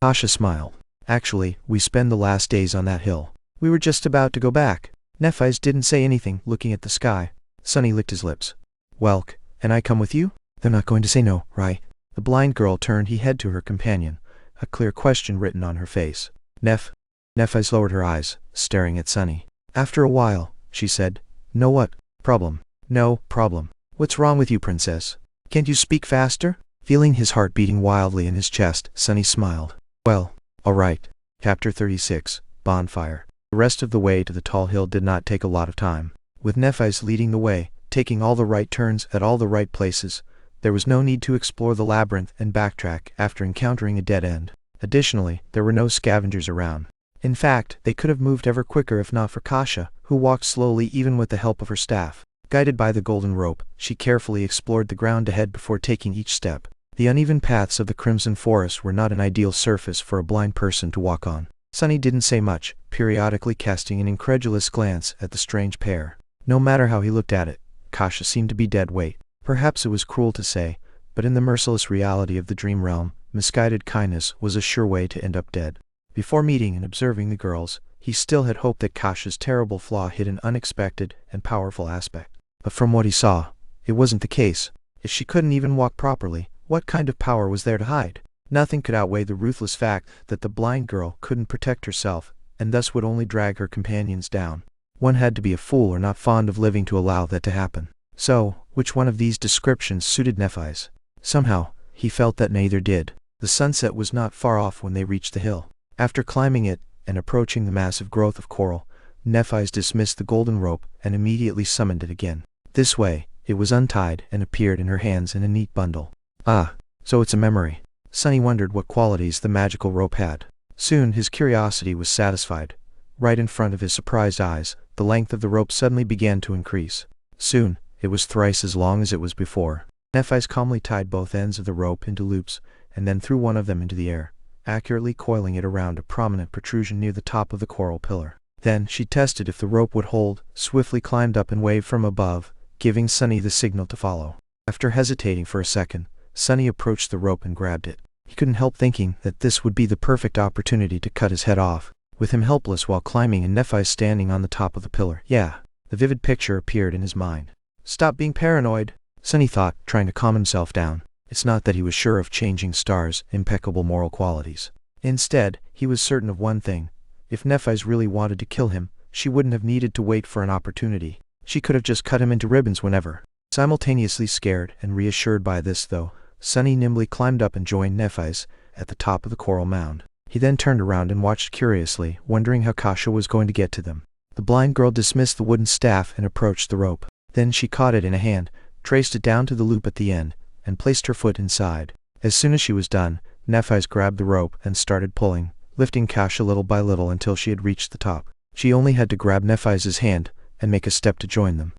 Kasha smiled. Actually, we spend the last days on that hill. We were just about to go back. Nephi's didn't say anything, looking at the sky. Sunny licked his lips. Welk, and I come with you? They're not going to say no, right? The blind girl turned her head to her companion, a clear question written on her face. Nephi's lowered her eyes, staring at Sunny. After a while, she said, "No what? Problem." "No problem. What's wrong with you, princess? Can't you speak faster?" Feeling his heart beating wildly in his chest, Sunny smiled. Well, all right. Chapter 36, Bonfire. The rest of the way to the tall hill did not take a lot of time. With Nephi's leading the way, taking all the right turns at all the right places, there was no need to explore the labyrinth and backtrack after encountering a dead end. Additionally, there were no scavengers around. In fact, they could have moved ever quicker if not for Kasha, who walked slowly even with the help of her staff. Guided by the golden rope, she carefully explored the ground ahead before taking each step. The uneven paths of the Crimson Forest were not an ideal surface for a blind person to walk on. Sunny didn't say much, periodically casting an incredulous glance at the strange pair. No matter how he looked at it, Kasha seemed to be dead weight. Perhaps it was cruel to say, but in the merciless reality of the dream realm, misguided kindness was a sure way to end up dead. Before meeting and observing the girls, he still had hoped that Kasha's terrible flaw hid an unexpected and powerful aspect. But from what he saw, it wasn't the case. If she couldn't even walk properly, what kind of power was there to hide? Nothing could outweigh the ruthless fact that the blind girl couldn't protect herself, and thus would only drag her companions down. One had to be a fool or not fond of living to allow that to happen. So, which one of these descriptions suited Nephi's? Somehow, he felt that neither did. The sunset was not far off when they reached the hill. After climbing it, and approaching the massive growth of coral, Nephi's dismissed the golden rope and immediately summoned it again. This way, it was untied and appeared in her hands in a neat bundle. Ah, so it's a memory. Sunny wondered what qualities the magical rope had. Soon his curiosity was satisfied. Right in front of his surprised eyes, the length of the rope suddenly began to increase. Soon, it was thrice as long as it was before. Nephi's calmly tied both ends of the rope into loops, and then threw one of them into the air, accurately coiling it around a prominent protrusion near the top of the coral pillar. Then she tested if the rope would hold, swiftly climbed up and waved from above, giving Sunny the signal to follow. After hesitating for a second, Sunny approached the rope and grabbed it. He couldn't help thinking that this would be the perfect opportunity to cut his head off, with him helpless while climbing and Nephi standing on the top of the pillar. Yeah, the vivid picture appeared in his mind. Stop being paranoid, Sunny thought, trying to calm himself down. It's not that he was sure of Changing Star's impeccable moral qualities. Instead, he was certain of one thing. If Nephi's really wanted to kill him, she wouldn't have needed to wait for an opportunity. She could have just cut him into ribbons whenever. Simultaneously scared and reassured by this though, Sunny nimbly climbed up and joined Nephi's at the top of the coral mound. He then turned around and watched curiously, wondering how Kasha was going to get to them. The blind girl dismissed the wooden staff and approached the rope. Then she caught it in a hand, traced it down to the loop at the end, and placed her foot inside. As soon as she was done, Nephi's grabbed the rope and started pulling, lifting Kasha little by little until she had reached the top. She only had to grab Nephi's hand and make a step to join them.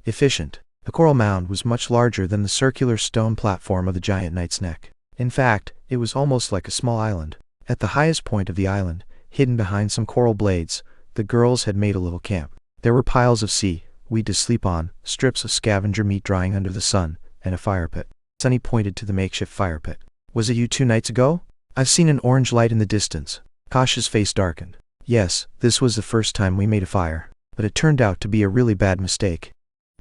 Efficient. The coral mound was much larger than the circular stone platform of the giant knight's neck. In fact, it was almost like a small island. At the highest point of the island, hidden behind some coral blades, the girls had made a little camp. There were piles of seaweed to sleep on, strips of scavenger meat drying under the sun, and a fire pit. Sunny pointed to the makeshift fire pit. Was it you 2 nights ago? I've seen an orange light in the distance. Kasha's face darkened. Yes, this was the first time we made a fire, but it turned out to be a really bad mistake.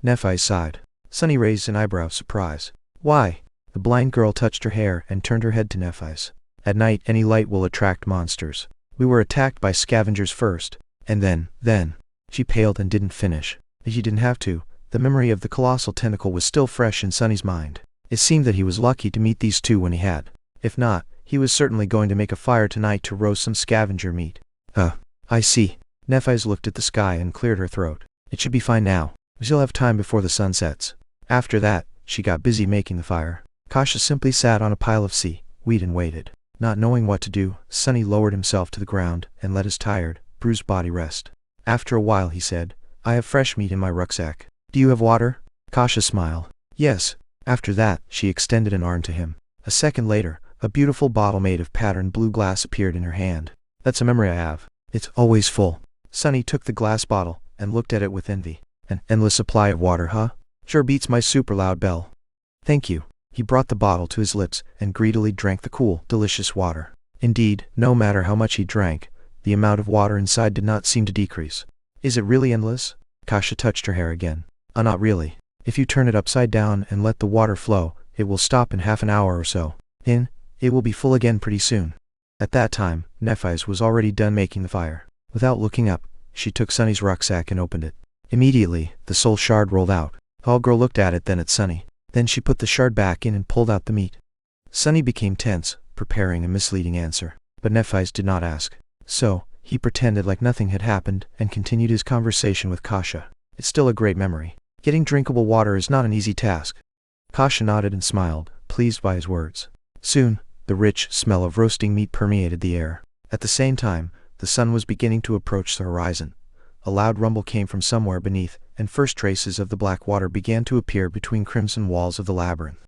Nephi sighed. Sunny raised an eyebrow of surprise. Why? The blind girl touched her hair and turned her head to Nephi's. At night any light will attract monsters. We were attacked by scavengers first, and then. She paled and didn't finish. She didn't have to. The memory of the colossal tentacle was still fresh in Sunny's mind. It seemed that he was lucky to meet these two when he had. If not, he was certainly going to make a fire tonight to roast some scavenger meat. I see. Nephi's looked at the sky and cleared her throat. It should be fine now. We still have time before the sun sets. After that, she got busy making the fire. Kasha simply sat on a pile of seaweed and waited. Not knowing what to do, Sunny lowered himself to the ground and let his tired, bruised body rest. After a while he said, I have fresh meat in my rucksack. Do you have water? Kasha smiled. Yes. After that, she extended an arm to him. A second later, a beautiful bottle made of patterned blue glass appeared in her hand. That's a memory I have. It's always full. Sunny took the glass bottle and looked at it with envy. An endless supply of water, huh? Sure beats my super loud bell. Thank you. He brought the bottle to his lips and greedily drank the cool, delicious water. Indeed, no matter how much he drank, the amount of water inside did not seem to decrease. Is it really endless? Kasha touched her hair again. Not really. If you turn it upside down and let the water flow, it will stop in half an hour or so. It will be full again pretty soon. At that time, Nephi's was already done making the fire. Without looking up, she took Sunny's rucksack and opened it. Immediately, the soul shard rolled out. The tall girl looked at it, then at Sunny. Then she put the shard back in and pulled out the meat. Sunny became tense, preparing a misleading answer. But Nephi's did not ask. So, he pretended like nothing had happened and continued his conversation with Kasha. It's still a great memory. Getting drinkable water is not an easy task. Kasha nodded and smiled, pleased by his words. Soon, the rich smell of roasting meat permeated the air. At the same time, the sun was beginning to approach the horizon. A loud rumble came from somewhere beneath, and first traces of the black water began to appear between crimson walls of the labyrinth.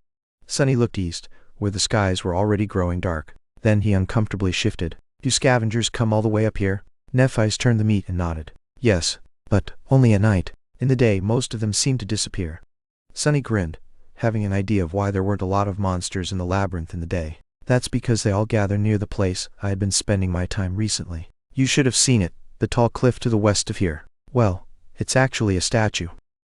Sunny looked east, where the skies were already growing dark. Then he uncomfortably shifted. Do scavengers come all the way up here? Nephi's turned the meat and nodded. Yes, but only at night. In the day, most of them seem to disappear. Sunny grinned, having an idea of why there weren't a lot of monsters in the labyrinth in the day. That's because they all gather near the place I had been spending my time recently. You should have seen it, the tall cliff to the west of here. Well, it's actually a statue.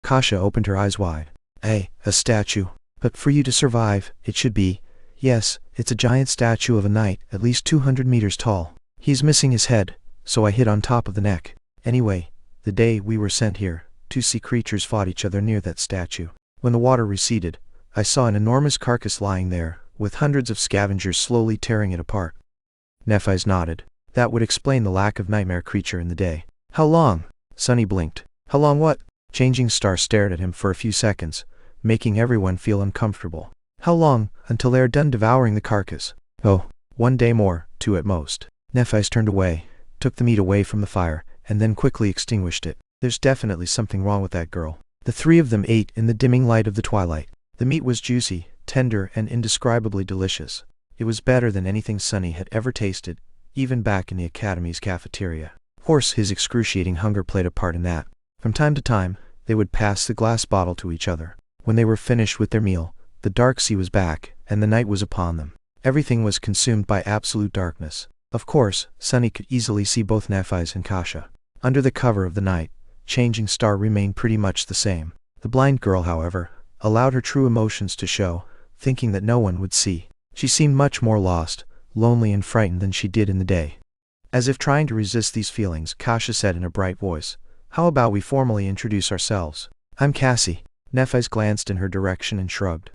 Kasha opened her eyes wide. A statue. But for you to survive, it should be. Yes, it's a giant statue of a knight, at least 200 meters tall. He's missing his head, so I hid on top of the neck. Anyway, the day we were sent here, two sea creatures fought each other near that statue. When the water receded, I saw an enormous carcass lying there, with hundreds of scavengers slowly tearing it apart. Nephi's nodded. That would explain the lack of nightmare creature in the day. How long? Sunny blinked. How long what? Changing Star stared at him for a few seconds, making everyone feel uncomfortable. How long, until they are done devouring the carcass? Oh, 1 day more, 2 at most. Nephi's turned away, took the meat away from the fire, and then quickly extinguished it. There's definitely something wrong with that girl. The three of them ate in the dimming light of the twilight. The meat was juicy, tender, and indescribably delicious. It was better than anything Sunny had ever tasted, even back in the Academy's cafeteria. Of course, his excruciating hunger played a part in that. From time to time, they would pass the glass bottle to each other. When they were finished with their meal, the dark sea was back, and the night was upon them. Everything was consumed by absolute darkness. Of course, Sunny could easily see both Nephi's and Kasha. Under the cover of the night, Changing Star remained pretty much the same. The blind girl, however, allowed her true emotions to show, thinking that no one would see. She seemed much more lost, lonely and frightened than she did in the day. As if trying to resist these feelings, Kasha said in a bright voice, How about we formally introduce ourselves? I'm Cassie. Nephi's glanced in her direction and shrugged.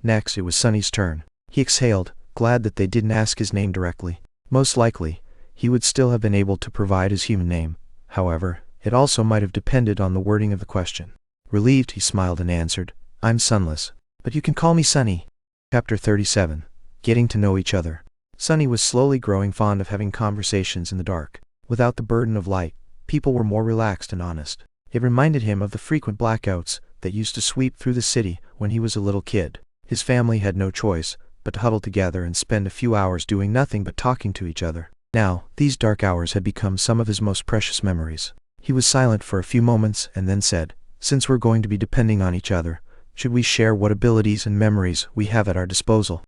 Next, it was Sunny's turn. He exhaled, glad that they didn't ask his name directly. Most likely, he would still have been able to provide his human name. However, it also might have depended on the wording of the question. Relieved, he smiled and answered, I'm Sunless, but you can call me Sunny. Chapter 37. Getting to know each other. Sunny was slowly growing fond of having conversations in the dark. Without the burden of light, people were more relaxed and honest. It reminded him of the frequent blackouts that used to sweep through the city when he was a little kid. His family had no choice but to huddle together and spend a few hours doing nothing but talking to each other. Now, these dark hours had become some of his most precious memories. He was silent for a few moments and then said, Since we're going to be depending on each other, should we share what abilities and memories we have at our disposal?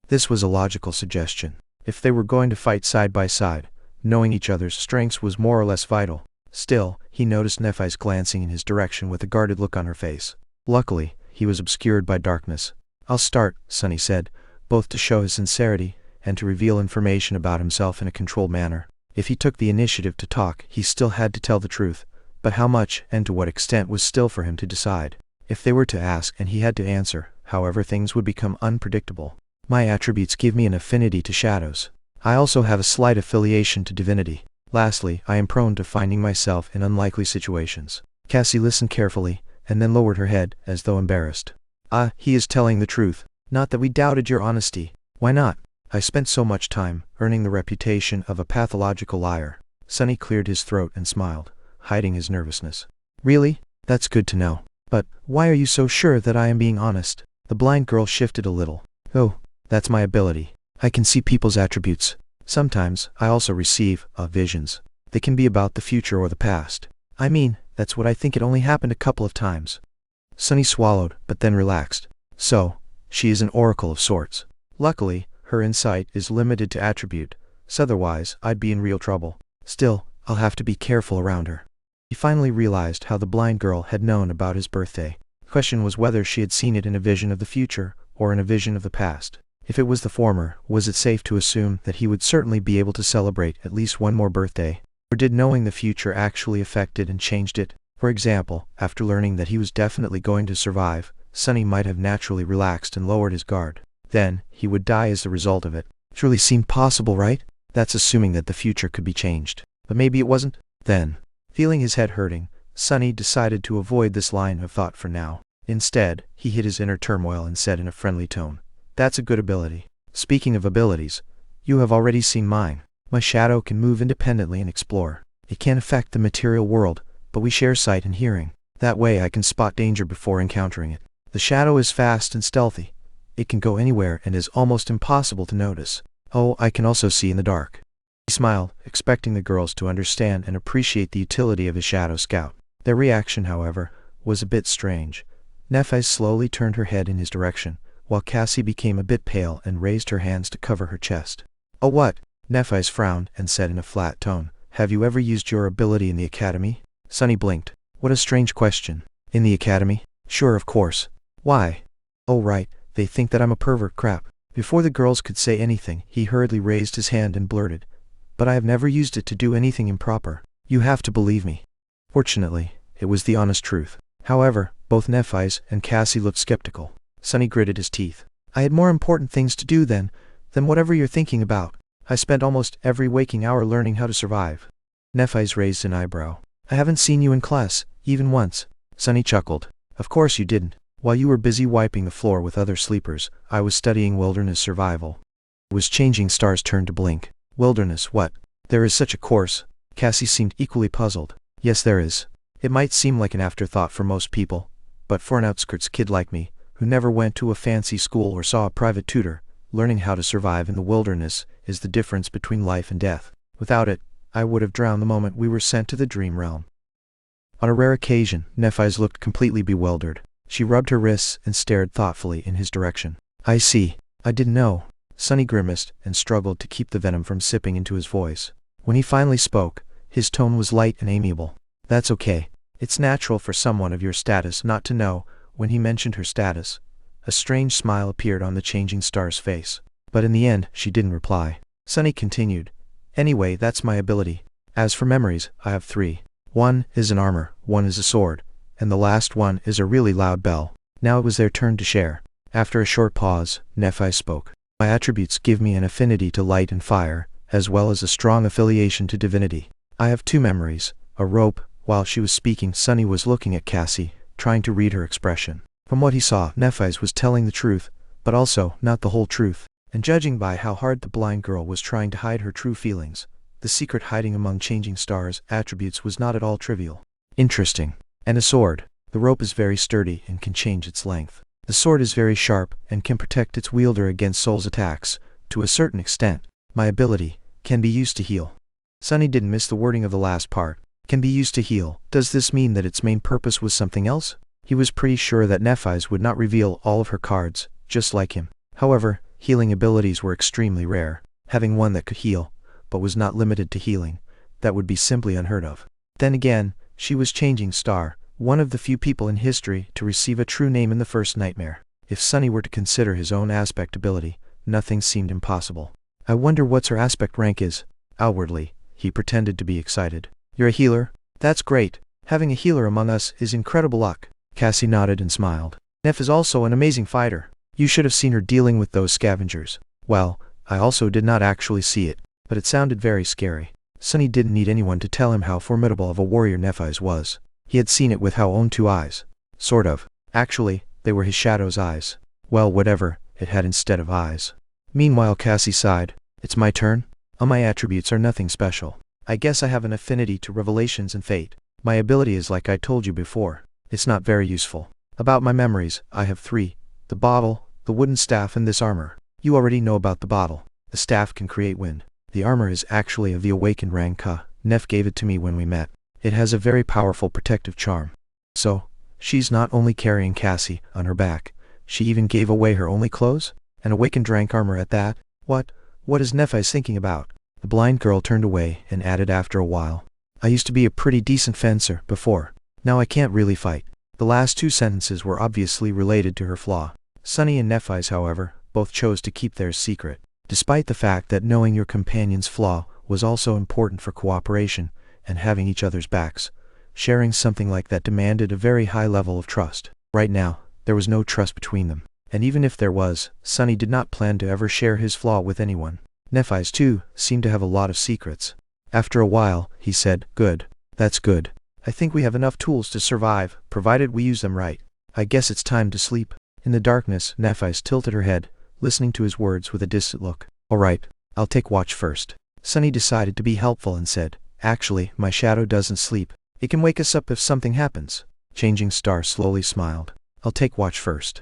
This was a logical suggestion. If they were going to fight side by side, knowing each other's strengths was more or less vital. Still, he noticed Nephi's glancing in his direction with a guarded look on her face. Luckily, he was obscured by darkness. I'll start, Sunny said, both to show his sincerity and to reveal information about himself in a controlled manner. If he took the initiative to talk, he still had to tell the truth, but how much and to what extent was still for him to decide. If they were to ask and he had to answer, however, things would become unpredictable. My attributes give me an affinity to shadows. I also have a slight affiliation to divinity. Lastly, I am prone to finding myself in unlikely situations. Cassie listened carefully, and then lowered her head, as though embarrassed. He is telling the truth. Not that we doubted your honesty. Why not? I spent so much time earning the reputation of a pathological liar. Sunny cleared his throat and smiled, hiding his nervousness. Really? That's good to know. But, why are you so sure that I am being honest? The blind girl shifted a little. Oh, that's my ability. I can see people's attributes. Sometimes, I also receive, visions. They can be about the future or the past. I mean, that's what I think. It only happened a couple of times. Sunny swallowed, but then relaxed. So, she is an oracle of sorts. Luckily, her insight is limited to attribute, so otherwise I'd be in real trouble. Still, I'll have to be careful around her. He finally realized how the blind girl had known about his birthday. The question was whether she had seen it in a vision of the future, or in a vision of the past. If it was the former, was it safe to assume that he would certainly be able to celebrate at least one more birthday? Or did knowing the future actually affect it and changed it? For example, after learning that he was definitely going to survive, Sunny might have naturally relaxed and lowered his guard. Then, he would die as the result of it. Surely seemed possible, right? That's assuming that the future could be changed. But maybe it wasn't? Then, feeling his head hurting, Sunny decided to avoid this line of thought for now. Instead, he hid his inner turmoil and said in a friendly tone, "That's a good ability. Speaking of abilities, you have already seen mine. My shadow can move independently and explore. It can't affect the material world, but we share sight and hearing. That way I can spot danger before encountering it. The shadow is fast and stealthy. It can go anywhere and is almost impossible to notice. Oh, I can also see in the dark." He smiled, expecting the girls to understand and appreciate the utility of his shadow scout. Their reaction, however, was a bit strange. Nephi slowly turned her head in his direction, while Cassie became a bit pale and raised her hands to cover her chest. "Oh, what?" Nephi frowned and said in a flat tone, "Have you ever used your ability in the academy?" Sunny blinked. What a strange question. In the academy? Sure, of course. Why? Oh, right, they think that I'm a pervert. Crap. Before the girls could say anything, he hurriedly raised his hand and blurted, "But I have never used it to do anything improper. You have to believe me." Fortunately, it was the honest truth. However, both Nephi and Cassie looked skeptical. Sunny gritted his teeth. "I had more important things to do than whatever you're thinking about. I spent almost every waking hour learning how to survive." Nephi raised an eyebrow. "I haven't seen you in class, even once." Sunny chuckled. "Of course you didn't. While you were busy wiping the floor with other sleepers, I was studying wilderness survival." It was Changing Star's turn to blink. "Wilderness what? There is such a course?" Cassie seemed equally puzzled. "Yes, there is. It might seem like an afterthought for most people, but for an outskirts kid like me, who never went to a fancy school or saw a private tutor, learning how to survive in the wilderness is the difference between life and death. Without it, I would have drowned the moment we were sent to the dream realm." On a rare occasion, Nephi looked completely bewildered. She rubbed her wrists and stared thoughtfully in his direction. "I see. I didn't know." Sunny grimaced and struggled to keep the venom from sipping into his voice. When he finally spoke, his tone was light and amiable. "That's okay. It's natural for someone of your status not to know." When he mentioned her status, a strange smile appeared on the Changing Star's face. But in the end, she didn't reply. Sunny continued, "Anyway, that's my ability. As for memories, I have 3. One is an armor, one is a sword, and the last one is a really loud bell." Now it was their turn to share. After a short pause, Nephi spoke. "My attributes give me an affinity to light and fire, as well as a strong affiliation to divinity. I have 2 memories, a rope." While she was speaking, Sunny was looking at Cassie, trying to read her expression. From what he saw, Nephi was telling the truth, but also not the whole truth. And judging by how hard the blind girl was trying to hide her true feelings, the secret hiding among Changing Star's attributes was not at all trivial. Interesting. And a sword. The rope is very sturdy and can change its length. The sword is very sharp and can protect its wielder against soul's attacks, to a certain extent. My ability can be used to heal. Sunny didn't miss the wording of the last part. Can be used to heal. Does this mean that its main purpose was something else? He was pretty sure that Nephi would not reveal all of her cards, just like him. However, healing abilities were extremely rare. Having one that could heal, but was not limited to healing, that would be simply unheard of. Then again, she was Changing Star, one of the few people in history to receive a true name in the first nightmare. If Sunny were to consider his own aspect ability, nothing seemed impossible. "I wonder what's her aspect rank is." Outwardly, he pretended to be excited. "You're a healer? That's great. Having a healer among us is incredible luck." Cassie nodded and smiled. "Neph is also an amazing fighter. You should have seen her dealing with those scavengers." "Well, I also did not actually see it, but it sounded very scary." Sunny didn't need anyone to tell him how formidable of a warrior Nephi was. He had seen it with his own 2 eyes. Sort of. Actually, they were his shadow's eyes. Well, whatever it had instead of eyes. Meanwhile, Cassie sighed. "It's my turn? All my attributes are nothing special. I guess I have an affinity to revelations and fate. My ability is like I told you before. It's not very useful. About my memories, I have three. The bottle, the wooden staff, and this armor. You already know about the bottle. The staff can create wind. The armor is actually of the awakened Ranka. Nef gave it to me when we met. It has a very powerful protective charm. So, she's not only carrying Cassie on her back, she even gave away her only clothes? An awakened rank armor at that? What is Nephi's thinking about? The blind girl turned away and added after a while. I used to be a pretty decent fencer before. Now I can't really fight. The last two sentences were obviously related to her flaw. Sunny and Nephi's, however, both chose to keep theirs secret. Despite the fact that knowing your companion's flaw was also important for cooperation and having each other's backs, sharing something like that demanded a very high level of trust. Right now, there was no trust between them. And even if there was, Sunny did not plan to ever share his flaw with anyone. Nephi's too seemed to have a lot of secrets. After a while, he said, "Good. That's good. I think we have enough tools to survive, provided we use them right. I guess it's time to sleep." In the darkness, Nephi's tilted her head, listening to his words with a distant look. "All right, I'll take watch first." Sunny decided to be helpful and said, "Actually, my shadow doesn't sleep. It can wake us up if something happens." Changing Star slowly smiled. "I'll take watch first."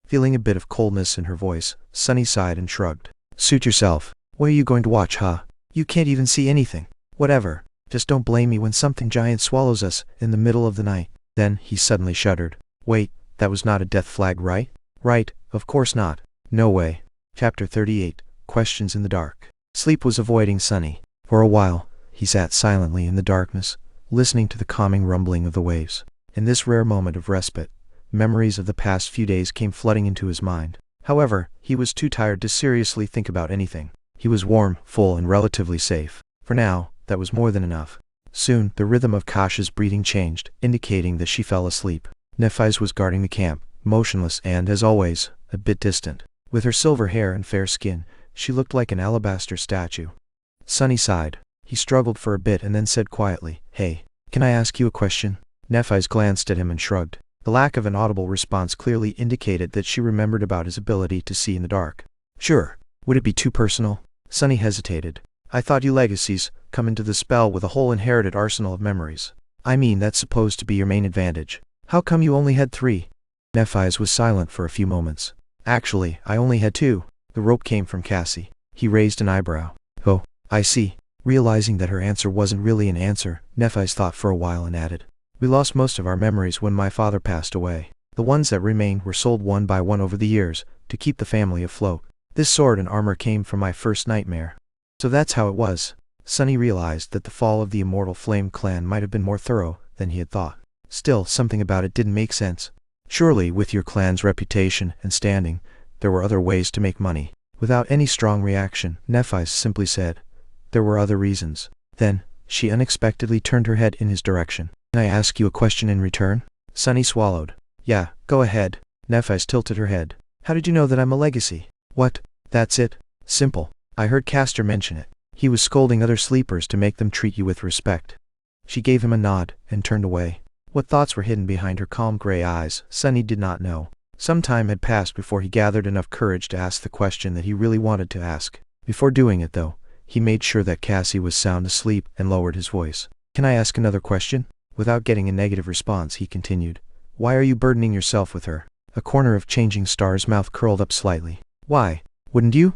Feeling a bit of coldness in her voice, Sunny sighed and shrugged. "Suit yourself. What are you going to watch, huh? You can't even see anything." "Whatever. Just don't blame me when something giant swallows us in the middle of the night." Then he suddenly shuddered. "Wait, that was not a death flag, right?" "Right, of course not. No way." Chapter 38, Questions in the Dark. Sleep was avoiding Sunny. For a while, he sat silently in the darkness, listening to the calming rumbling of the waves. In this rare moment of respite, memories of the past few days came flooding into his mind. However, he was too tired to seriously think about anything. He was warm, full, and relatively safe. For now, that was more than enough. Soon, the rhythm of Kasha's breathing changed, indicating that she fell asleep. Nephi's was guarding the camp, motionless and, as always, a bit distant. With her silver hair and fair skin, she looked like an alabaster statue. Sunny sighed. He struggled for a bit and then said quietly, "Hey, can I ask you a question?" Nephi's glanced at him and shrugged. The lack of an audible response clearly indicated that she remembered about his ability to see in the dark. "Sure. Would it be too personal?" Sunny hesitated. "I thought you legacies come into the spell with a whole inherited arsenal of memories. I mean, that's supposed to be your main advantage. How come you only had 3? Nephi's was silent for a few moments. "Actually, I only had 2. The rope came from Cassie." He raised an eyebrow. "Oh, I see." Realizing that her answer wasn't really an answer, Nephi's thought for a while and added, "We lost most of our memories when my father passed away. The ones that remained were sold one by one over the years, to keep the family afloat. This sword and armor came from my first nightmare." So that's how it was. Sunny realized that the fall of the Immortal Flame clan might have been more thorough than he had thought. Still, something about it didn't make sense. Surely, with your clan's reputation and standing, there were other ways to make money. Without any strong reaction, Nephi's simply said, "There were other reasons." Then, she unexpectedly turned her head in his direction. "Can I ask you a question in return?" Sunny swallowed. "Yeah, go ahead." Nephi's tilted her head. "How did you know that I'm a legacy?" "What? That's it? Simple. I heard Castor mention it. He was scolding other sleepers to make them treat you with respect." She gave him a nod and turned away. What thoughts were hidden behind her calm gray eyes, Sunny did not know. Some time had passed before he gathered enough courage to ask the question that he really wanted to ask. Before doing it, though, he made sure that Cassie was sound asleep and lowered his voice. "Can I ask another question?" Without getting a negative response, he continued, "Why are you burdening yourself with her?" A corner of Changing Star's mouth curled up slightly. "Why? Wouldn't you?"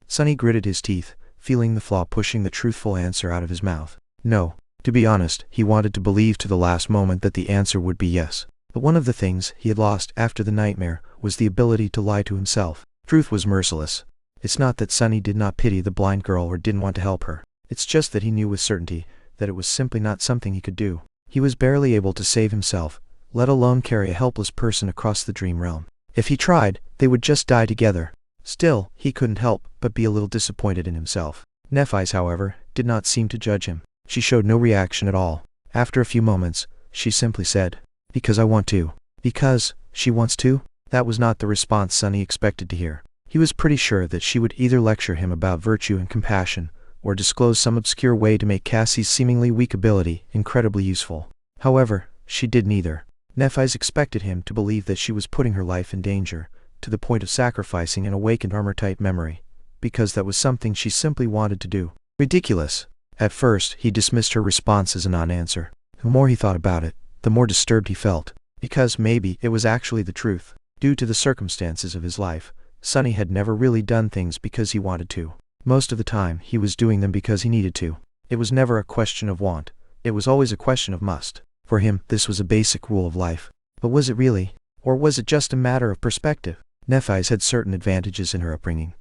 Sunny gritted his teeth, feeling the flaw pushing the truthful answer out of his mouth. No. To be honest, he wanted to believe to the last moment that the answer would be yes. But one of the things he had lost after the nightmare was the ability to lie to himself. Truth was merciless. It's not that Sunny did not pity the blind girl or didn't want to help her. It's just that he knew with certainty that it was simply not something he could do. He was barely able to save himself, let alone carry a helpless person across the dream realm. If he tried, they would just die together. Still, he couldn't help but be a little disappointed in himself. Nephi's, however, did not seem to judge him. She showed no reaction at all. After a few moments, she simply said, "Because I want to." Because she wants to? That was not the response Sunny expected to hear. He was pretty sure that she would either lecture him about virtue and compassion, or disclose some obscure way to make Cassie's seemingly weak ability incredibly useful. However, she did neither. Nephi's expected him to believe that she was putting her life in danger, to the point of sacrificing an awakened armor-type memory, because that was something she simply wanted to do. Ridiculous. At first, he dismissed her response as a non-answer. The more he thought about it, the more disturbed he felt. Because maybe it was actually the truth. Due to the circumstances of his life, Sunny had never really done things because he wanted to. Most of the time, he was doing them because he needed to. It was never a question of want. It was always a question of must. For him, this was a basic rule of life. But was it really? Or was it just a matter of perspective? Nephise had certain advantages in her upbringing,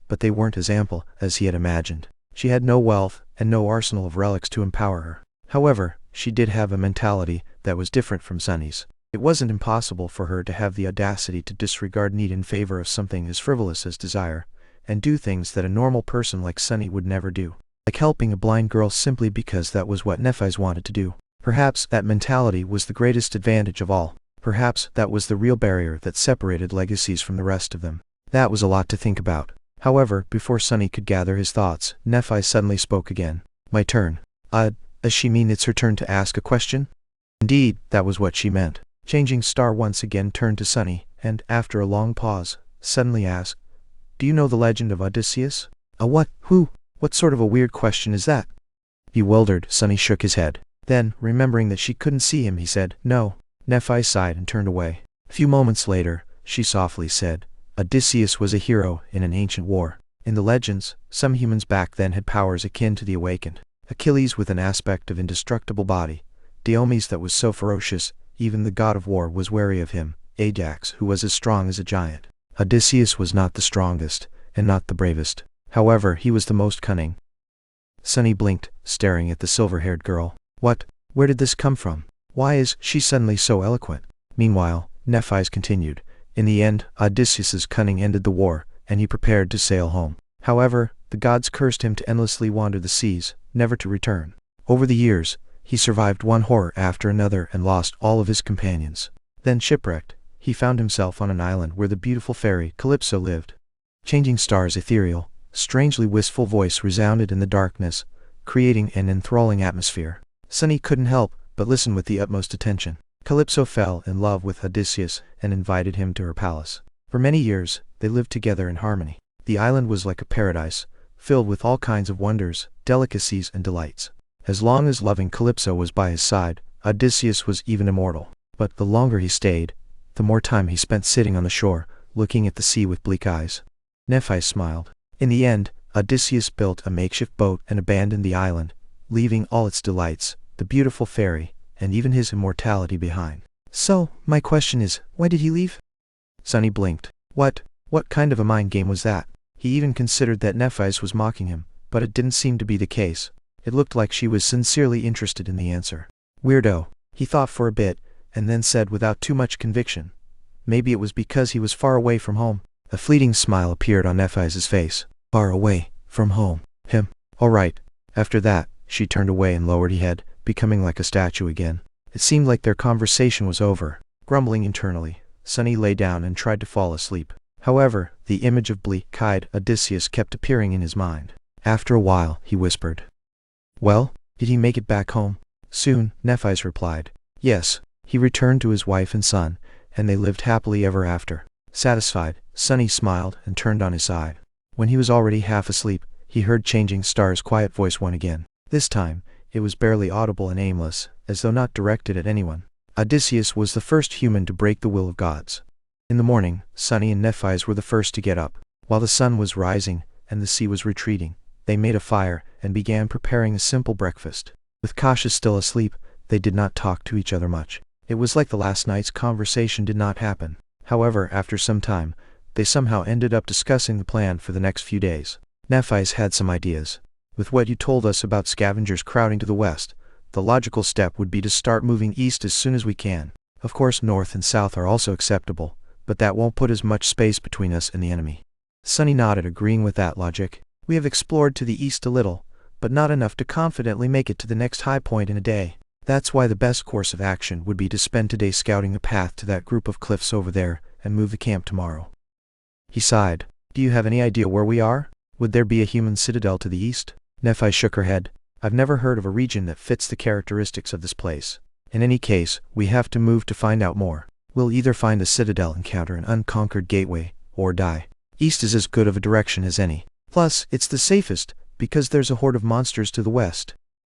but they weren't as ample as he had imagined. She had no wealth and no arsenal of relics to empower her. However, she did have a mentality that was different from Sunny's. It wasn't impossible for her to have the audacity to disregard need in favor of something as frivolous as desire, and do things that a normal person like Sunny would never do. Like helping a blind girl simply because that was what Nephise wanted to do. Perhaps that mentality was the greatest advantage of all. Perhaps that was the real barrier that separated legacies from the rest of them. That was a lot to think about. However, before Sunny could gather his thoughts, Nephise suddenly spoke again. My turn. Does she mean it's her turn to ask a question? Indeed, that was what she meant. Changing Star once again turned to Sunny, and, after a long pause, suddenly asked, Do you know the legend of Odysseus? A what? Who? What sort of a weird question is that? Bewildered, Sunny shook his head. Then, remembering that she couldn't see him, he said, No. Nephise sighed and turned away. A few moments later, she softly said, Odysseus was a hero in an ancient war. In the legends, some humans back then had powers akin to the awakened. Achilles with an aspect of indestructible body. Diomedes that was so ferocious, even the god of war was wary of him. Ajax, who was as strong as a giant. Odysseus was not the strongest, and not the bravest. However, he was the most cunning. Sunny blinked, staring at the silver-haired girl. What? Where did this come from? Why is she suddenly so eloquent? Meanwhile, Nephise continued. In the end, Odysseus's cunning ended the war, and he prepared to sail home. However, the gods cursed him to endlessly wander the seas, never to return. Over the years, he survived one horror after another and lost all of his companions. Then shipwrecked, he found himself on an island where the beautiful fairy Calypso lived. Changing Star's ethereal, strangely wistful voice resounded in the darkness, creating an enthralling atmosphere. Sunny couldn't help but listen with the utmost attention. Calypso fell in love with Odysseus and invited him to her palace. For many years, they lived together in harmony. The island was like a paradise, filled with all kinds of wonders, delicacies and delights. As long as loving Calypso was by his side, Odysseus was even immortal. But the longer he stayed, the more time he spent sitting on the shore, looking at the sea with bleak eyes. Nephise smiled. In the end, Odysseus built a makeshift boat and abandoned the island, leaving all its delights, the beautiful fairy, and even his immortality behind. So, my question is, why did he leave? Sunny blinked. What kind of a mind game was that? He even considered that Nephise was mocking him, but it didn't seem to be the case. It looked like she was sincerely interested in the answer. Weirdo. He thought for a bit, and then said without too much conviction. Maybe it was because he was far away from home. A fleeting smile appeared on Nephise's face. Far away from home. Him. All right. After that, she turned away and lowered her head, becoming like a statue again. It seemed like their conversation was over. Grumbling internally, Sunny lay down and tried to fall asleep. However, the image of bleak-eyed Odysseus kept appearing in his mind. After a while, he whispered. Well, did he make it back home? Soon, Nephise replied. Yes, he returned to his wife and son, and they lived happily ever after. Satisfied, Sunny smiled and turned on his side. When he was already half asleep, he heard Changing Star's quiet voice once again. This time, it was barely audible and aimless, as though not directed at anyone. Odysseus was the first human to break the will of gods. In the morning, Sunny and Nephise were the first to get up. While the sun was rising and the sea was retreating, they made a fire and began preparing a simple breakfast. With Kasha still asleep, they did not talk to each other much. It was like the last night's conversation did not happen. However, after some time, they somehow ended up discussing the plan for the next few days. Nephise had some ideas. With what you told us about scavengers crowding to the west, the logical step would be to start moving east as soon as we can. Of course, north and south are also acceptable, but that won't put as much space between us and the enemy. Sunny nodded, agreeing with that logic. We have explored to the east a little, but not enough to confidently make it to the next high point in a day. That's why the best course of action would be to spend today scouting the path to that group of cliffs over there and move the camp tomorrow. He sighed. Do you have any idea where we are? Would there be a human citadel to the east? Nephise shook her head. I've never heard of a region that fits the characteristics of this place. In any case, we have to move to find out more. We'll either find a citadel, encounter an unconquered gateway, or die. East is as good of a direction as any. Plus, it's the safest, because there's a horde of monsters to the west.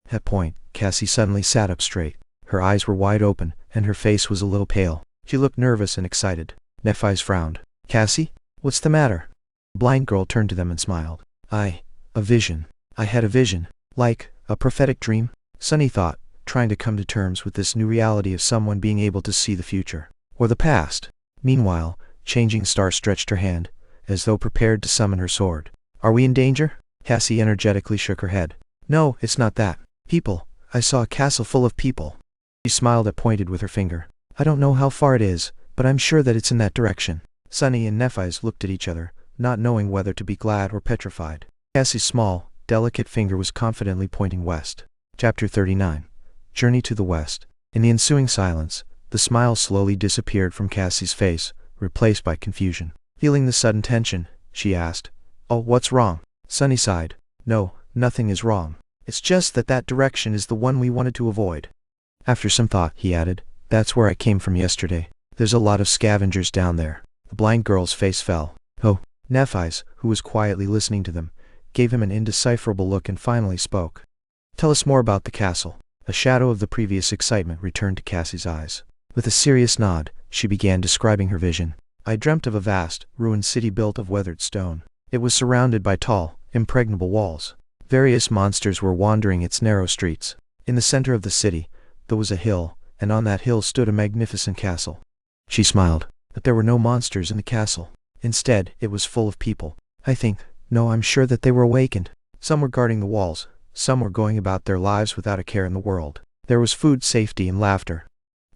At that point, Cassie suddenly sat up straight. Her eyes were wide open, and her face was a little pale. She looked nervous and excited. Nephi's frowned. Cassie? What's the matter? The blind girl turned to them and smiled. A vision. I had a vision. Like a prophetic dream? Sunny thought, trying to come to terms with this new reality of someone being able to see the future. Or the past. Meanwhile, Changing Star stretched her hand, as though prepared to summon her sword. Are we in danger? Cassie energetically shook her head. No, it's not that. People. I saw a castle full of people. She smiled and pointed with her finger. I don't know how far it is, but I'm sure that it's in that direction. Sunny and Nephi's looked at each other, not knowing whether to be glad or petrified. Cassie's small, delicate finger was confidently pointing west. Chapter 39. Journey to the West. In the ensuing silence, the smile slowly disappeared from Cassie's face, replaced by confusion. Feeling the sudden tension, she asked, Oh, what's wrong? Sunny sighed. No, nothing is wrong. It's just that direction is the one we wanted to avoid. After some thought, he added, That's where I came from yesterday. There's a lot of scavengers down there. The blind girl's face fell. Oh. Nephi's, who was quietly listening to them, gave him an indecipherable look and finally spoke. Tell us more about the castle. A shadow of the previous excitement returned to Cassie's eyes. With a serious nod, she began describing her vision. I dreamt of a vast, ruined city built of weathered stone. It was surrounded by tall, impregnable walls. Various monsters were wandering its narrow streets. In the center of the city, there was a hill, and on that hill stood a magnificent castle. She smiled, but there were no monsters in the castle. Instead, it was full of people. I'm sure that they were awakened. Some were guarding the walls. Some were going about their lives without a care in the world. There was food, safety, and laughter.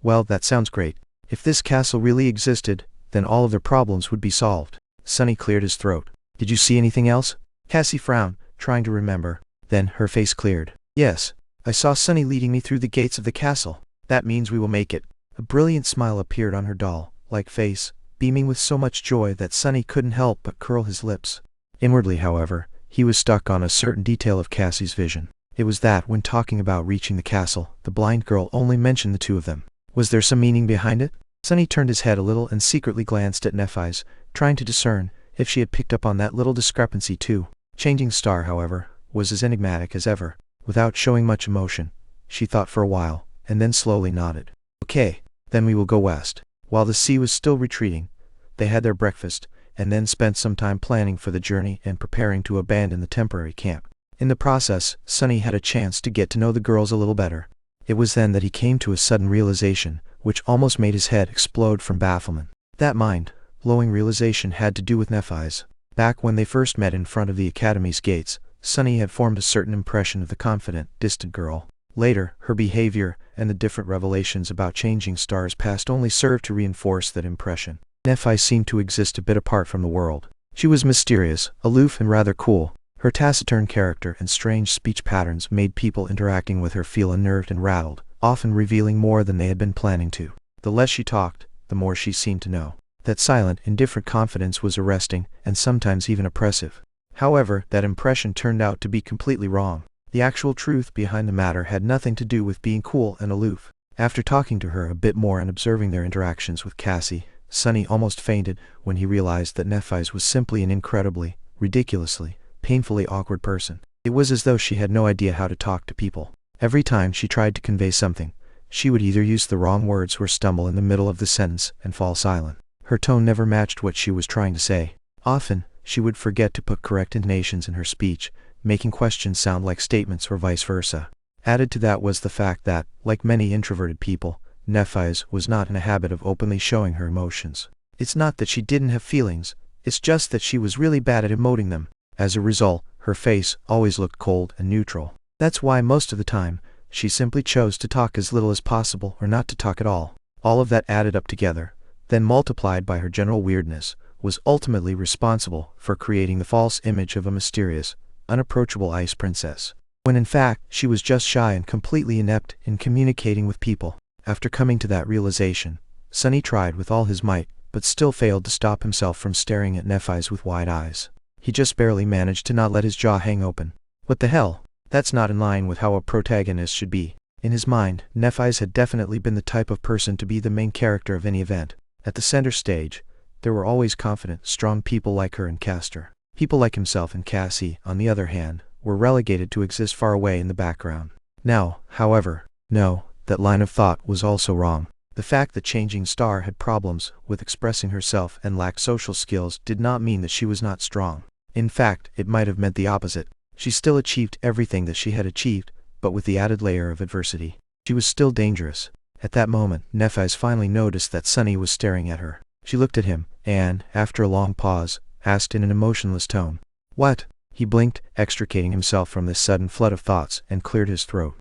Well, that sounds great. If this castle really existed, then all of their problems would be solved. Sunny cleared his throat. Did you see anything else? Cassie frowned, trying to remember. Then, her face cleared. Yes. I saw Sunny leading me through the gates of the castle. That means we will make it. A brilliant smile appeared on her doll-like face, beaming with so much joy that Sunny couldn't help but curl his lips. Inwardly, however, he was stuck on a certain detail of Cassie's vision. It was that, when talking about reaching the castle, the blind girl only mentioned the two of them. Was there some meaning behind it? Sunny turned his head a little and secretly glanced at Nephi's, trying to discern if she had picked up on that little discrepancy too. Changing Star, however, was as enigmatic as ever. Without showing much emotion, she thought for a while, and then slowly nodded. Okay, then we will go west. While the sea was still retreating, they had their breakfast, and then spent some time planning for the journey and preparing to abandon the temporary camp. In the process, Sunny had a chance to get to know the girls a little better. It was then that he came to a sudden realization, which almost made his head explode from bafflement. That mind-blowing realization had to do with Nephi's. Back when they first met in front of the academy's gates, Sunny had formed a certain impression of the confident, distant girl. Later, her behavior and the different revelations about Changing Star's past only served to reinforce that impression. Nephi seemed to exist a bit apart from the world. She was mysterious, aloof, and rather cool. Her taciturn character and strange speech patterns made people interacting with her feel unnerved and rattled, often revealing more than they had been planning to. The less she talked, the more she seemed to know. That silent, indifferent confidence was arresting, and sometimes even oppressive. However, that impression turned out to be completely wrong. The actual truth behind the matter had nothing to do with being cool and aloof. After talking to her a bit more and observing their interactions with Cassie, Sunny almost fainted when he realized that Nephi's was simply an incredibly, ridiculously, painfully awkward person. It was as though she had no idea how to talk to people. Every time she tried to convey something, she would either use the wrong words or stumble in the middle of the sentence and fall silent. Her tone never matched what she was trying to say. Often, she would forget to put correct intonations in her speech, making questions sound like statements or vice versa. Added to that was the fact that, like many introverted people, Nephi's was not in a habit of openly showing her emotions. It's not that she didn't have feelings, it's just that she was really bad at emoting them. As a result, her face always looked cold and neutral. That's why most of the time, she simply chose to talk as little as possible or not to talk at all. All of that added up together, then multiplied by her general weirdness, was ultimately responsible for creating the false image of a mysterious, unapproachable ice princess, when in fact she was just shy and completely inept in communicating with people. After coming to that realization, Sunny tried with all his might, but still failed to stop himself from staring at Nephi's with wide eyes. He just barely managed to not let his jaw hang open. What the hell? That's not in line with how a protagonist should be. In his mind, Nephi's had definitely been the type of person to be the main character of any event. At the center stage, there were always confident, strong people like her and Castor. People like himself and Cassie, on the other hand, were relegated to exist far away in the background. Now, however, no, that line of thought was also wrong. The fact that Changing Star had problems with expressing herself and lacked social skills did not mean that she was not strong. In fact, it might have meant the opposite. She still achieved everything that she had achieved, but with the added layer of adversity. She was still dangerous. At that moment, Nephi's finally noticed that Sunny was staring at her. She looked at him, and, after a long pause, asked in an emotionless tone, "What?" He blinked, extricating himself from this sudden flood of thoughts, and cleared his throat.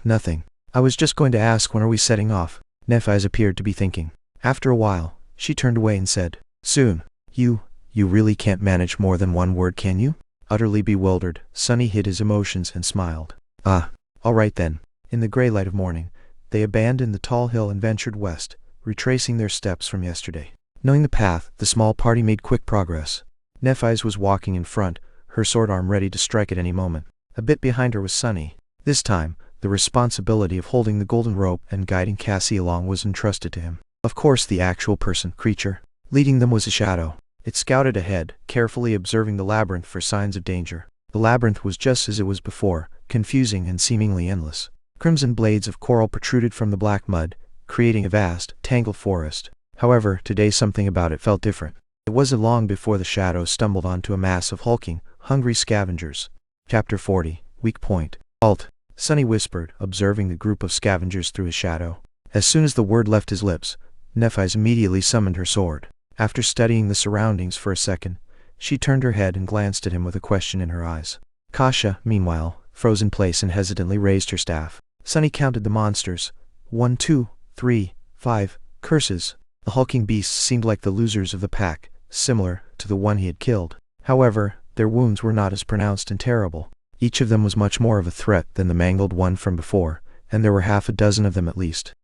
Nothing. I was just going to ask, when are we setting off?" Nephi's appeared to be thinking. After a while, she turned away and said, "Soon. You really can't manage more than one word, can you?" Utterly bewildered, Sunny hid his emotions and smiled. All right then." In the gray light of morning, they abandoned the tall hill and ventured west, retracing their steps from yesterday. Knowing the path, the small party made quick progress. Nephi's was walking in front, her sword arm ready to strike at any moment. A bit behind her was Sunny. This time, the responsibility of holding the golden rope and guiding Cassie along was entrusted to him. Of course, the actual creature leading them was a shadow. It scouted ahead, carefully observing the labyrinth for signs of danger. The labyrinth was just as it was before, confusing and seemingly endless. Crimson blades of coral protruded from the black mud, creating a vast, tangled forest. However, today something about it felt different. It wasn't long before the shadow stumbled onto a mass of hulking, hungry scavengers. Chapter 40, Weak Point. "Halt," Sunny whispered, observing the group of scavengers through his shadow. As soon as the word left his lips, Nephi's immediately summoned her sword. After studying the surroundings for a second, she turned her head and glanced at him with a question in her eyes. Kasha, meanwhile, froze in place and hesitantly raised her staff. Sunny counted the monsters. 1, 2, 3, 5, curses. The hulking beasts seemed like the losers of the pack, similar to the one he had killed. However, their wounds were not as pronounced and terrible. Each of them was much more of a threat than the mangled one from before, and there were half a dozen of them at least.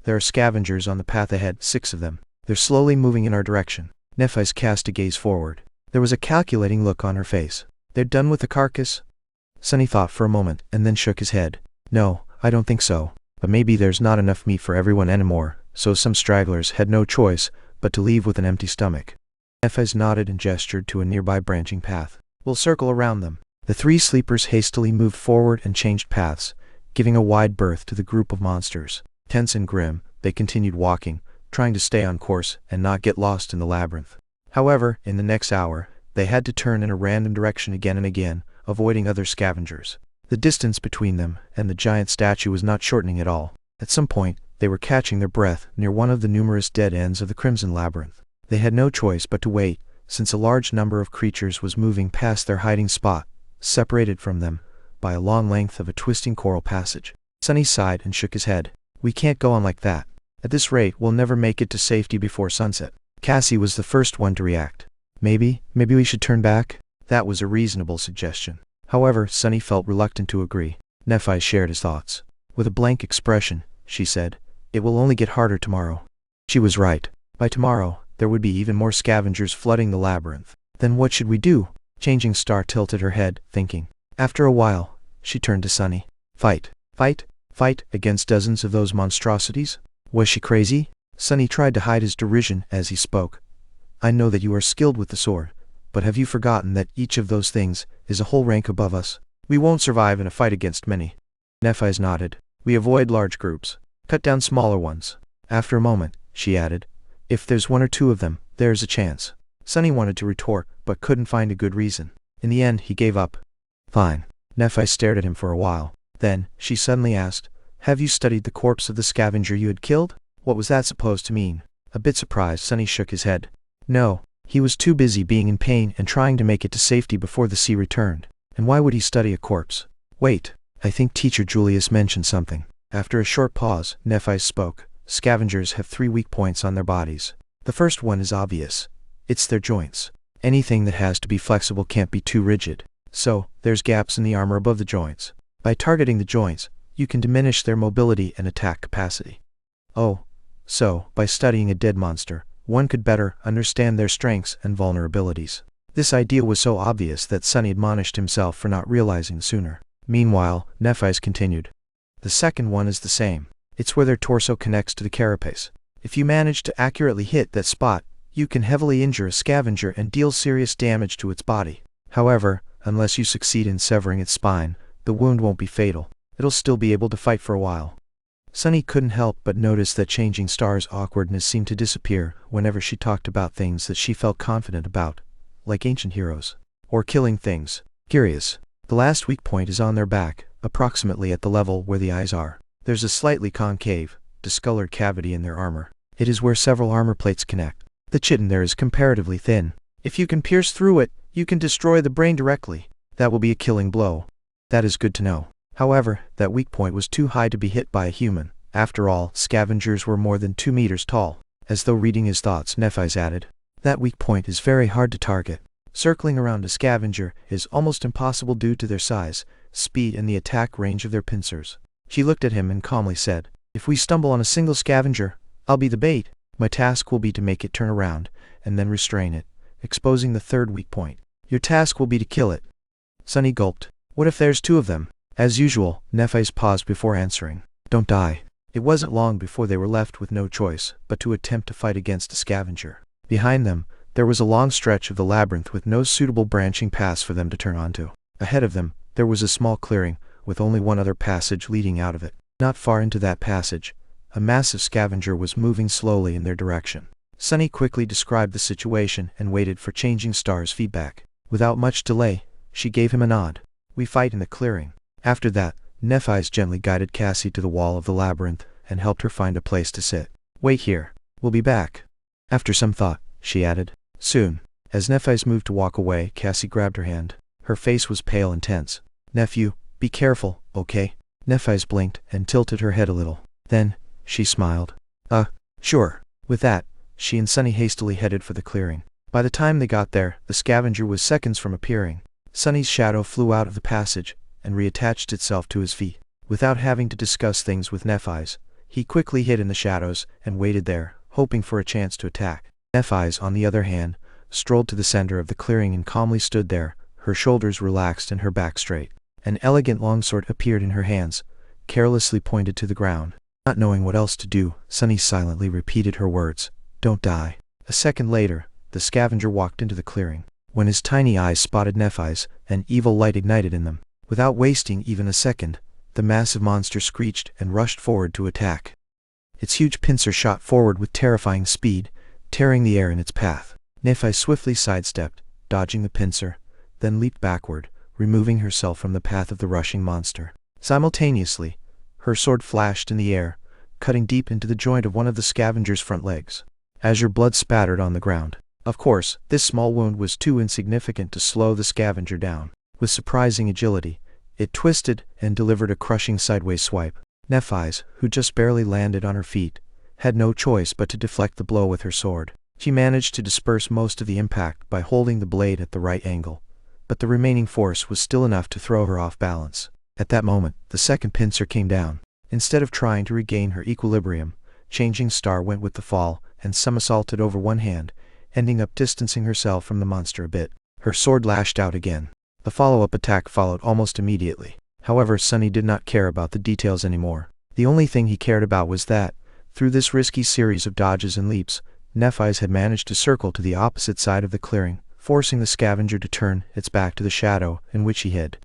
"There are scavengers on the path ahead, 6 of them. They're slowly moving in our direction." Nephi's cast a gaze forward. There was a calculating look on her face. "They're done with the carcass?" Sunny thought for a moment, and then shook his head. "No, I don't think so. But maybe there's not enough meat for everyone anymore, so some stragglers had no choice but to leave with an empty stomach." Nephi's nodded and gestured to a nearby branching path. "We'll circle around them." The 3 sleepers hastily moved forward and changed paths, giving a wide berth to the group of monsters. Tense and grim, they continued walking, trying to stay on course and not get lost in the labyrinth. However, in the next hour, they had to turn in a random direction again and again, avoiding other scavengers. The distance between them and the giant statue was not shortening at all. At some point, they were catching their breath near one of the numerous dead ends of the Crimson Labyrinth. They had no choice but to wait, since a large number of creatures was moving past their hiding spot, separated from them by a long length of a twisting coral passage. Sunny sighed and shook his head. "We can't go on like that. At this rate, we'll never make it to safety before sunset." Cassie was the first one to react. Maybe we should turn back?" That was a reasonable suggestion. However, Sunny felt reluctant to agree. Nephi shared his thoughts. With a blank expression, she said, "It will only get harder tomorrow." She was right. By tomorrow, there would be even more scavengers flooding the labyrinth. "Then what should we do?" Changing Star tilted her head, thinking. After a while, she turned to Sunny. Fight. Fight? Fight against dozens of those monstrosities?" Was she crazy? Sunny tried to hide his derision as he spoke. "I know that you are skilled with the sword, but have you forgotten that each of those things is a whole rank above us? We won't survive in a fight against many." Nephi's nodded. "We avoid large groups. Cut down smaller ones." After a moment, she added, "If there's 1 or 2 of them, there's a chance." Sunny wanted to retort, but couldn't find a good reason. In the end, he gave up. "Fine." Nephi stared at him for a while. Then, she suddenly asked, "Have you studied the corpse of the scavenger you had killed?" What was that supposed to mean? A bit surprised, Sunny shook his head. "No. He was too busy being in pain and trying to make it to safety before the sea returned. And why would he study a corpse? Wait, I think Teacher Julius mentioned something." After a short pause, Nephi spoke. "Scavengers have 3 weak points on their bodies. The first one is obvious. It's their joints. Anything that has to be flexible can't be too rigid. So, there's gaps in the armor above the joints. By targeting the joints, you can diminish their mobility and attack capacity. Oh, so, by studying a dead monster, one could better understand their strengths and vulnerabilities." This idea was so obvious that Sunny admonished himself for not realizing sooner. Meanwhile, Nephi's continued. "The second one is the same. It's where their torso connects to the carapace. If you manage to accurately hit that spot, you can heavily injure a scavenger and deal serious damage to its body. However, unless you succeed in severing its spine, the wound won't be fatal. It'll still be able to fight for a while." Sunny couldn't help but notice that Changing Star's awkwardness seemed to disappear whenever she talked about things that she felt confident about, like ancient heroes. Or killing things. Curious. The last weak point is on their back, approximately at the level where the eyes are. There's a slightly concave, discolored cavity in their armor. It is where several armor plates connect. The chitin there is comparatively thin. If you can pierce through it, you can destroy the brain directly. That will be a killing blow. That is good to know. However, that weak point was too high to be hit by a human. After all, scavengers were more than 2 meters tall. As though reading his thoughts, Nephi's added, that weak point is very hard to target. Circling around a scavenger is almost impossible due to their size, speed and the attack range of their pincers. She looked at him and calmly said, if we stumble on a single scavenger, I'll be the bait. My task will be to make it turn around, and then restrain it, exposing the third weak point. Your task will be to kill it. Sunny gulped. What if there's 2 of them? As usual, Nephi's paused before answering. Don't die. It wasn't long before they were left with no choice but to attempt to fight against a scavenger. Behind them, there was a long stretch of the labyrinth with no suitable branching paths for them to turn onto. Ahead of them, there was a small clearing, with only one other passage leading out of it. Not far into that passage, a massive scavenger was moving slowly in their direction. Sunny quickly described the situation and waited for Changing Star's feedback. Without much delay, she gave him a nod. We fight in the clearing. After that, Nephi's gently guided Cassie to the wall of the labyrinth and helped her find a place to sit. Wait here. We'll be back. After some thought, she added, soon. As Nephi's moved to walk away, Cassie grabbed her hand. Her face was pale and tense. Nephew, be careful, okay? Nephi's blinked and tilted her head a little. Then, she smiled. Sure. With that, she and Sunny hastily headed for the clearing. By the time they got there, the scavenger was seconds from appearing. Sunny's shadow flew out of the passage and reattached itself to his feet. Without having to discuss things with Nephi's, he quickly hid in the shadows and waited there, hoping for a chance to attack. Nephi's, on the other hand, strolled to the center of the clearing and calmly stood there, her shoulders relaxed and her back straight. An elegant longsword appeared in her hands, carelessly pointed to the ground. Not knowing what else to do, Sunny silently repeated her words, don't die. A second later, the scavenger walked into the clearing. When his tiny eyes spotted Nephi's, an evil light ignited in them. Without wasting even a second, the massive monster screeched and rushed forward to attack. Its huge pincer shot forward with terrifying speed, tearing the air in its path. Nephi swiftly sidestepped, dodging the pincer, then leaped backward, removing herself from the path of the rushing monster. Simultaneously, her sword flashed in the air, cutting deep into the joint of one of the scavenger's front legs. Azure blood spattered on the ground. Of course, this small wound was too insignificant to slow the scavenger down. With surprising agility, it twisted and delivered a crushing sideways swipe. Nephi's, who just barely landed on her feet, had no choice but to deflect the blow with her sword. She managed to disperse most of the impact by holding the blade at the right angle, but the remaining force was still enough to throw her off balance. At that moment, the second pincer came down. Instead of trying to regain her equilibrium, Changing Star went with the fall and somersaulted over one hand, ending up distancing herself from the monster a bit. Her sword lashed out again. The follow-up attack followed almost immediately. However, Sunny did not care about the details anymore. The only thing he cared about was that, through this risky series of dodges and leaps, Nephi's had managed to circle to the opposite side of the clearing, forcing the scavenger to turn its back to the shadow in which he hid.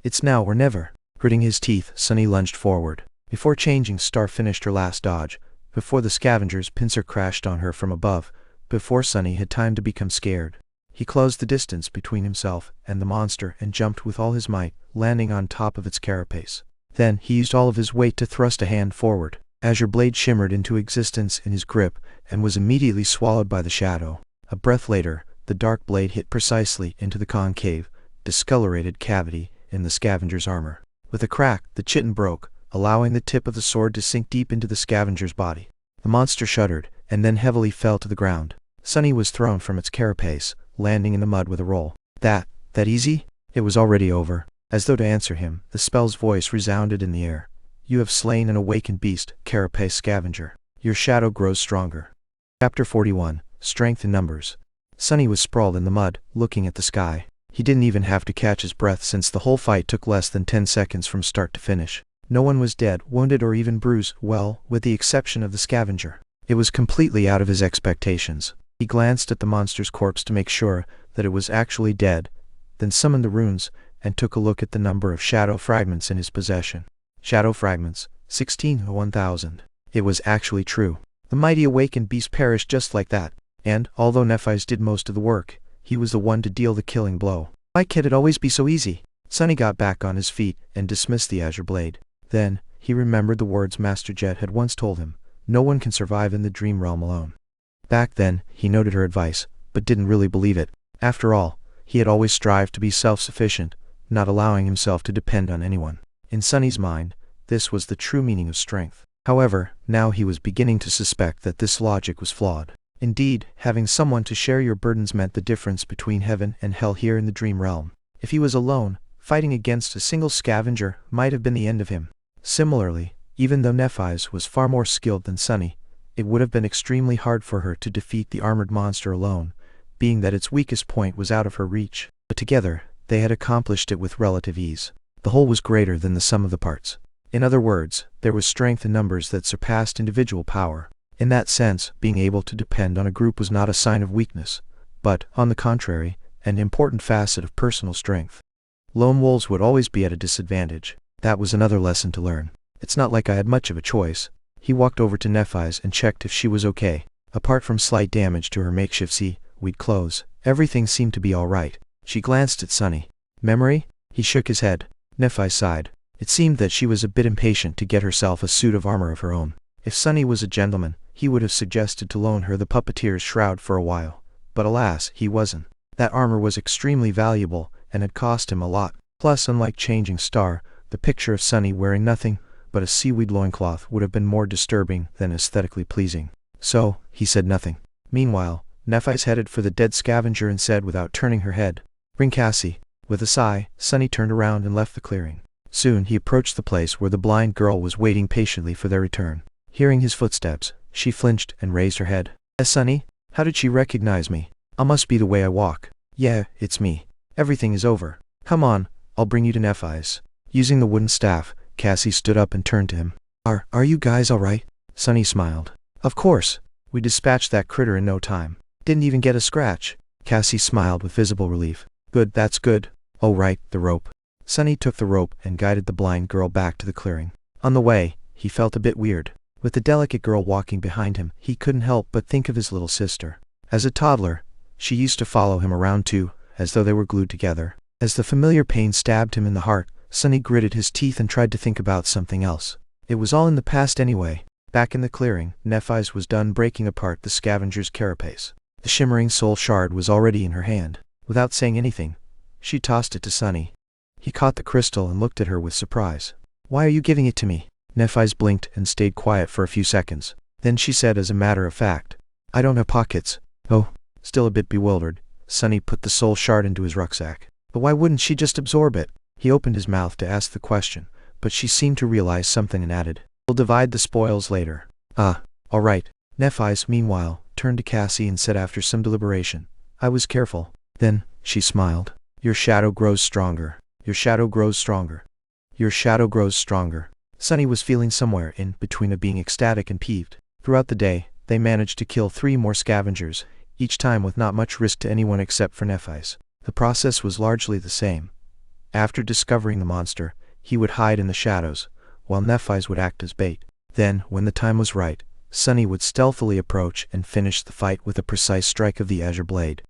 It's now or never. Gritting his teeth, Sunny lunged forward. Before Changing Star finished her last dodge, before the scavenger's pincer crashed on her from above, before Sunny had time to become scared, he closed the distance between himself and the monster and jumped with all his might, landing on top of its carapace. Then, he used all of his weight to thrust a hand forward. Azure blade shimmered into existence in his grip and was immediately swallowed by the shadow. A breath later, the dark blade hit precisely into the concave, discolorated cavity in the scavenger's armor. With a crack, the chitin broke, allowing the tip of the sword to sink deep into the scavenger's body. The monster shuddered, and then heavily fell to the ground. Sunny was thrown from its carapace, landing in the mud with a roll. That easy? It was already over. As though to answer him, the spell's voice resounded in the air. You have slain an awakened beast, carapace scavenger. Your shadow grows stronger. Chapter 41, Strength in Numbers. Sunny was sprawled in the mud, looking at the sky. He didn't even have to catch his breath since the whole fight took less than 10 seconds from start to finish. No one was dead, wounded or even bruised, well, with the exception of the scavenger. It was completely out of his expectations. He glanced at the monster's corpse to make sure that it was actually dead, then summoned the runes, and took a look at the number of shadow fragments in his possession. Shadow fragments, 16:1000. It was actually true. The mighty awakened beast perished just like that, and, although Nephi's did most of the work, he was the one to deal the killing blow. Why could it always be so easy? Sunny got back on his feet and dismissed the azure blade. Then, he remembered the words Master Jet had once told him: no one can survive in the dream realm alone. Back then, he noted her advice, but didn't really believe it. After all, he had always strived to be self-sufficient, not allowing himself to depend on anyone. In Sunny's mind, this was the true meaning of strength. However, now he was beginning to suspect that this logic was flawed. Indeed, having someone to share your burdens meant the difference between heaven and hell here in the dream realm. If he was alone, fighting against a single scavenger might have been the end of him. Similarly, even though Nephi's was far more skilled than Sunny, it would have been extremely hard for her to defeat the armored monster alone, being that its weakest point was out of her reach. But together, they had accomplished it with relative ease. The whole was greater than the sum of the parts. In other words, there was strength in numbers that surpassed individual power. In that sense, being able to depend on a group was not a sign of weakness, but, on the contrary, an important facet of personal strength. Lone wolves would always be at a disadvantage. That was another lesson to learn. It's not like I had much of a choice. He walked over to Nephi's and checked if she was okay. Apart from slight damage to her makeshift seaweed clothes, everything seemed to be all right. She glanced at Sunny. Memory? He shook his head. Nephi sighed. It seemed that she was a bit impatient to get herself a suit of armor of her own. If Sunny was a gentleman, he would have suggested to loan her the puppeteer's shroud for a while. But alas, he wasn't. That armor was extremely valuable, and had cost him a lot. Plus, unlike Changing Star, the picture of Sunny wearing nothing but a seaweed loincloth would have been more disturbing than aesthetically pleasing. So, he said nothing. Meanwhile, Nephi's headed for the dead scavenger and said without turning her head, "Bring Cassie." With a sigh, Sunny turned around and left the clearing. Soon he approached the place where the blind girl was waiting patiently for their return. Hearing his footsteps, she flinched and raised her head. Sunny? How did she recognize me? Must be the way I walk. Yeah, it's me. Everything is over. Come on, I'll bring you to Nephi's. Using the wooden staff, Cassie stood up and turned to him. Are you guys alright? Sunny smiled. Of course. We dispatched that critter in no time. Didn't even get a scratch. Cassie smiled with visible relief. Good, that's good. Oh right, the rope. Sunny took the rope and guided the blind girl back to the clearing. On the way, he felt a bit weird. With the delicate girl walking behind him, he couldn't help but think of his little sister. As a toddler, she used to follow him around too, as though they were glued together. As the familiar pain stabbed him in the heart, Sunny gritted his teeth and tried to think about something else. It was all in the past anyway. Back in the clearing, Nephi's was done breaking apart the scavenger's carapace. The shimmering soul shard was already in her hand. Without saying anything, she tossed it to Sunny. He caught the crystal and looked at her with surprise. Why are you giving it to me? Nephi's blinked and stayed quiet for a few seconds. Then she said as a matter of fact, I don't have pockets. Oh. Still a bit bewildered, Sunny put the soul shard into his rucksack. But why wouldn't she just absorb it? He opened his mouth to ask the question, but she seemed to realize something and added, We'll divide the spoils later. All right. Nephi's, meanwhile, turned to Cassie and said after some deliberation, I was careful. Then, she smiled. Your shadow grows stronger. Your shadow grows stronger. Your shadow grows stronger. Sunny was feeling somewhere in between of being ecstatic and peeved. Throughout the day, they managed to kill 3 more scavengers, each time with not much risk to anyone except for Nephi's. The process was largely the same. After discovering the monster, he would hide in the shadows, while Nephi's would act as bait. Then, when the time was right, Sunny would stealthily approach and finish the fight with a precise strike of the azure blade.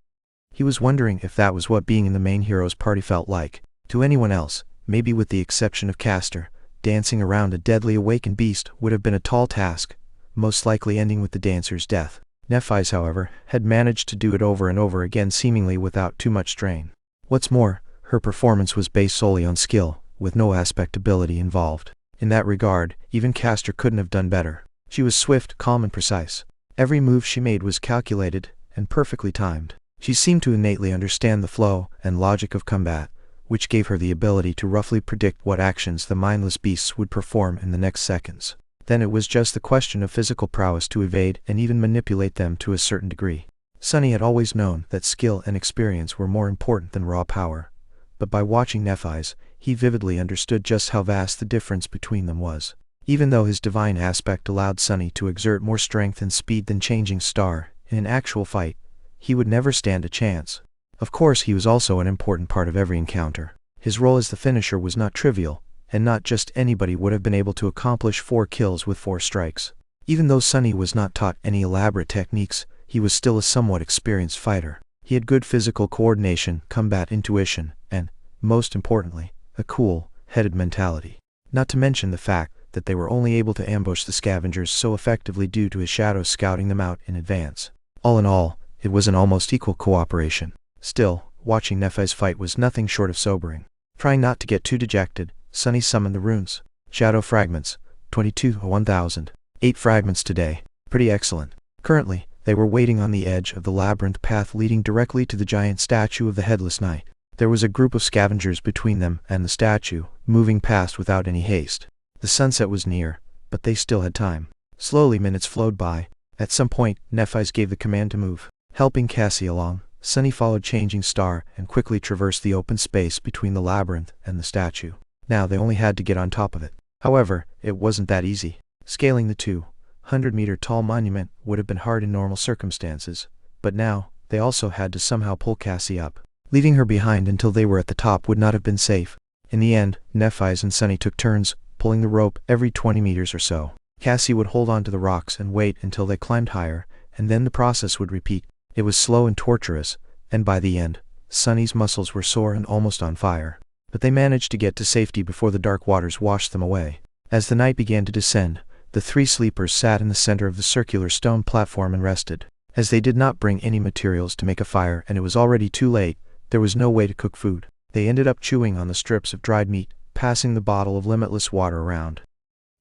He was wondering if that was what being in the main hero's party felt like. To anyone else, maybe with the exception of Castor, dancing around a deadly awakened beast would have been a tall task, most likely ending with the dancer's death. Nephi's, however, had managed to do it over and over again seemingly without too much strain. What's more, her performance was based solely on skill, with no aspect ability involved. In that regard, even Castor couldn't have done better. She was swift, calm and precise. Every move she made was calculated and perfectly timed. She seemed to innately understand the flow and logic of combat, which gave her the ability to roughly predict what actions the mindless beasts would perform in the next seconds. Then it was just the question of physical prowess to evade and even manipulate them to a certain degree. Sunny had always known that skill and experience were more important than raw power, but by watching Nephi's, he vividly understood just how vast the difference between them was. Even though his divine aspect allowed Sunny to exert more strength and speed than Changing Star, in an actual fight, he would never stand a chance. Of course, he was also an important part of every encounter. His role as the finisher was not trivial, and not just anybody would have been able to accomplish 4 kills with 4 strikes. Even though Sunny was not taught any elaborate techniques, he was still a somewhat experienced fighter. He had good physical coordination, combat intuition, and, most importantly, a cool-headed mentality. Not to mention the fact that they were only able to ambush the scavengers so effectively due to his shadow scouting them out in advance. All in all, it was an almost equal cooperation. Still, watching Nephai's fight was nothing short of sobering. Trying not to get too dejected, Sunny summoned the runes. Shadow fragments, 22/1000. 8 fragments today. Pretty excellent. Currently, they were waiting on the edge of the labyrinth path leading directly to the giant statue of the Headless Knight. There was a group of scavengers between them and the statue, moving past without any haste. The sunset was near, but they still had time. Slowly minutes flowed by. At some point, Nephais gave the command to move. Helping Cassie along, Sunny followed Changing Star and quickly traversed the open space between the labyrinth and the statue. Now they only had to get on top of it. However, it wasn't that easy. Scaling the 200-meter-tall monument would have been hard in normal circumstances, but now, they also had to somehow pull Cassie up. Leaving her behind until they were at the top would not have been safe. In the end, Nephais and Sunny took turns, pulling the rope every 20 meters or so. Cassie would hold on to the rocks and wait until they climbed higher, and then the process would repeat. It was slow and torturous, and by the end, Sunny's muscles were sore and almost on fire. But they managed to get to safety before the dark waters washed them away. As the night began to descend, the 3 sleepers sat in the center of the circular stone platform and rested. As they did not bring any materials to make a fire and it was already too late, there was no way to cook food. They ended up chewing on the strips of dried meat, passing the bottle of limitless water around.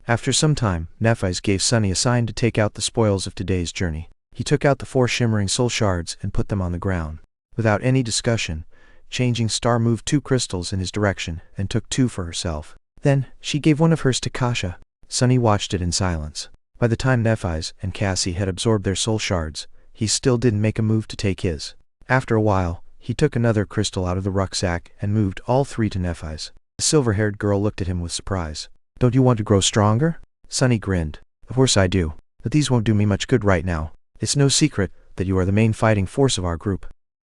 After some time, Nephais gave Sunny a sign to take out the spoils of today's journey. He took out the 4 shimmering soul shards and put them on the ground. Without any discussion, Changing Star moved 2 crystals in his direction and took 2 for herself. Then, she gave one of hers to Kasha. Sunny watched it in silence. By the time Nephais and Cassie had absorbed their soul shards, he still didn't make a move to take his. After a while, he took another crystal out of the rucksack and moved all 3 to Nephais. The silver-haired girl looked at him with surprise. "Don't you want to grow stronger?" Sunny grinned. "Of course I do, but these won't do me much good right now. It's no secret that you are the main fighting force of our group."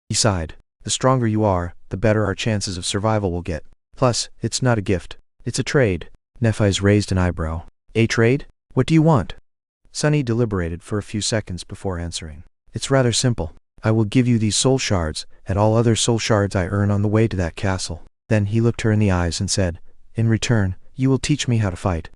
He sighed. "The stronger you are, the better our chances of survival will get. Plus, it's not a gift. It's a trade." Nephais raised an eyebrow. "A trade? What do you want?" Sunny deliberated for a few seconds before answering. "It's rather simple. I will give you these soul shards, and all other soul shards I earn on the way to that castle." Then he looked her in the eyes and said, "In return, you will teach me how to fight."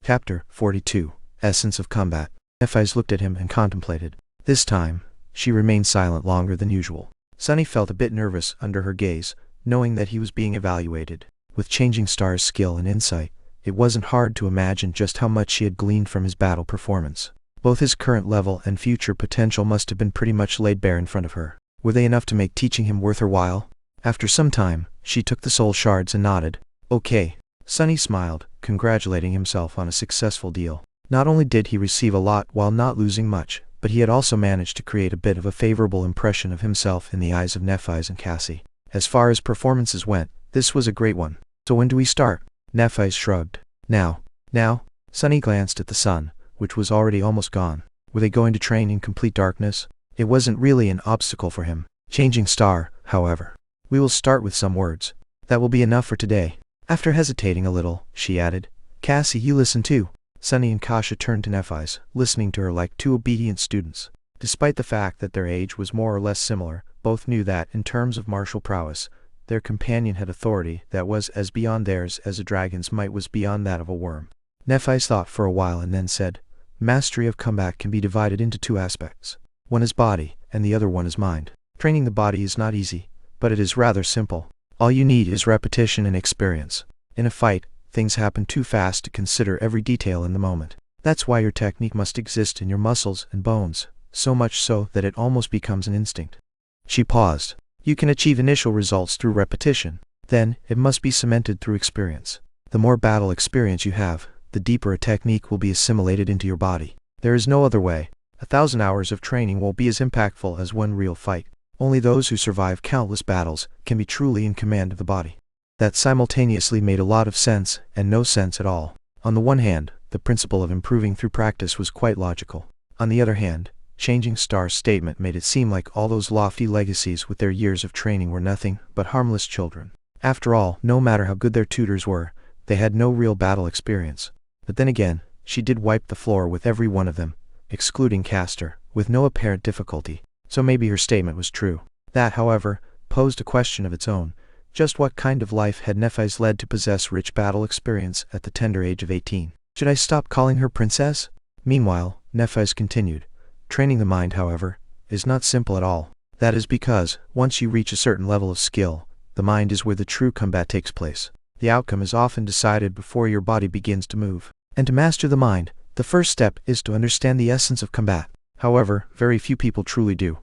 Chapter 42. Essence of Combat. Nephais looked at him and contemplated. This time, she remained silent longer than usual. Sunny felt a bit nervous under her gaze, knowing that he was being evaluated. With Changing Star's skill and insight, it wasn't hard to imagine just how much she had gleaned from his battle performance. Both his current level and future potential must have been pretty much laid bare in front of her. Were they enough to make teaching him worth her while? After some time, she took the soul shards and nodded. "Okay." Sunny smiled, congratulating himself on a successful deal. Not only did he receive a lot while not losing much, but he had also managed to create a bit of a favorable impression of himself in the eyes of Nephais and Cassie. As far as performances went, this was a great one. "So when do we start?" Nephais shrugged. Now. Sunny glanced at the sun, which was already almost gone. Were they going to train in complete darkness? It wasn't really an obstacle for him. Changing Star, however. "We will start with some words. That will be enough for today." After hesitating a little, she added, "Cassie, you listen too." Sunny and Kasha turned to Nephais, listening to her like 2 obedient students. Despite the fact that their age was more or less similar, both knew that, in terms of martial prowess, their companion had authority that was as beyond theirs as a dragon's might was beyond that of a worm. Nephais thought for a while and then said, "Mastery of combat can be divided into 2 aspects. One is body, and the other one is mind. Training the body is not easy, but it is rather simple. All you need is repetition and experience. In a fight, things happen too fast to consider every detail in the moment. That's why your technique must exist in your muscles and bones, so much so that it almost becomes an instinct." She paused. "You can achieve initial results through repetition. Then, it must be cemented through experience. The more battle experience you have, the deeper a technique will be assimilated into your body. There is no other way. 1,000 hours of training won't be as impactful as one real fight. Only those who survive countless battles can be truly in command of the body." That simultaneously made a lot of sense and no sense at all. On the one hand, the principle of improving through practice was quite logical. On the other hand, Changing Star's statement made it seem like all those lofty legacies with their years of training were nothing but harmless children. After all, no matter how good their tutors were, They had no real battle experience. But then again, she did wipe the floor with every one of them, excluding Castor, with no apparent difficulty. So maybe her statement was true. That, however, posed a question of its own. Just what kind of life had Nephise led to possess rich battle experience at the tender age of 18? Should I stop calling her princess? Meanwhile, Nephise continued. Training the mind, however, is not simple at all. That is because, once you reach a certain level of skill, the mind is where the true combat takes place. The outcome is often decided before your body begins to move. And to master the mind, the first step is to understand the essence of combat. However, very few people truly do.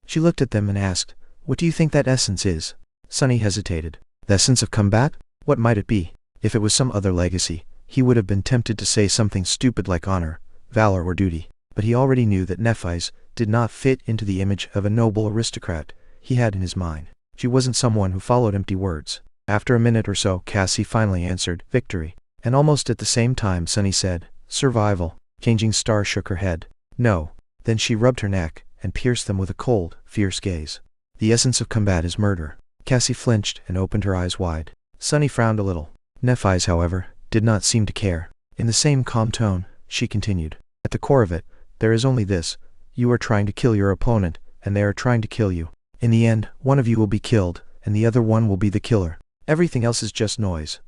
She looked at them and asked, "What do you think that essence is?" Sunny hesitated. The essence of combat? What might it be? If it was some other legacy, he would have been tempted to say something stupid like honor, valor, or duty. But he already knew that Nephise did not fit into the image of a noble aristocrat he had in his mind. She wasn't someone who followed empty words. After a minute or so, Cassie finally answered, "Victory." And almost at the same time Sunny said, "Survival." Changing Star shook her head. "No." Then she rubbed her neck and pierced them with a cold, fierce gaze. "The essence of combat is murder." Cassie flinched and opened her eyes wide. Sunny frowned a little. Nephise, however, did not seem to care. In the same calm tone, she continued, "At the core of it, there is only this. You are trying to kill your opponent, and they are trying to kill you. In the end, one of you will be killed, and the other one will be the killer. Everything else is just noise."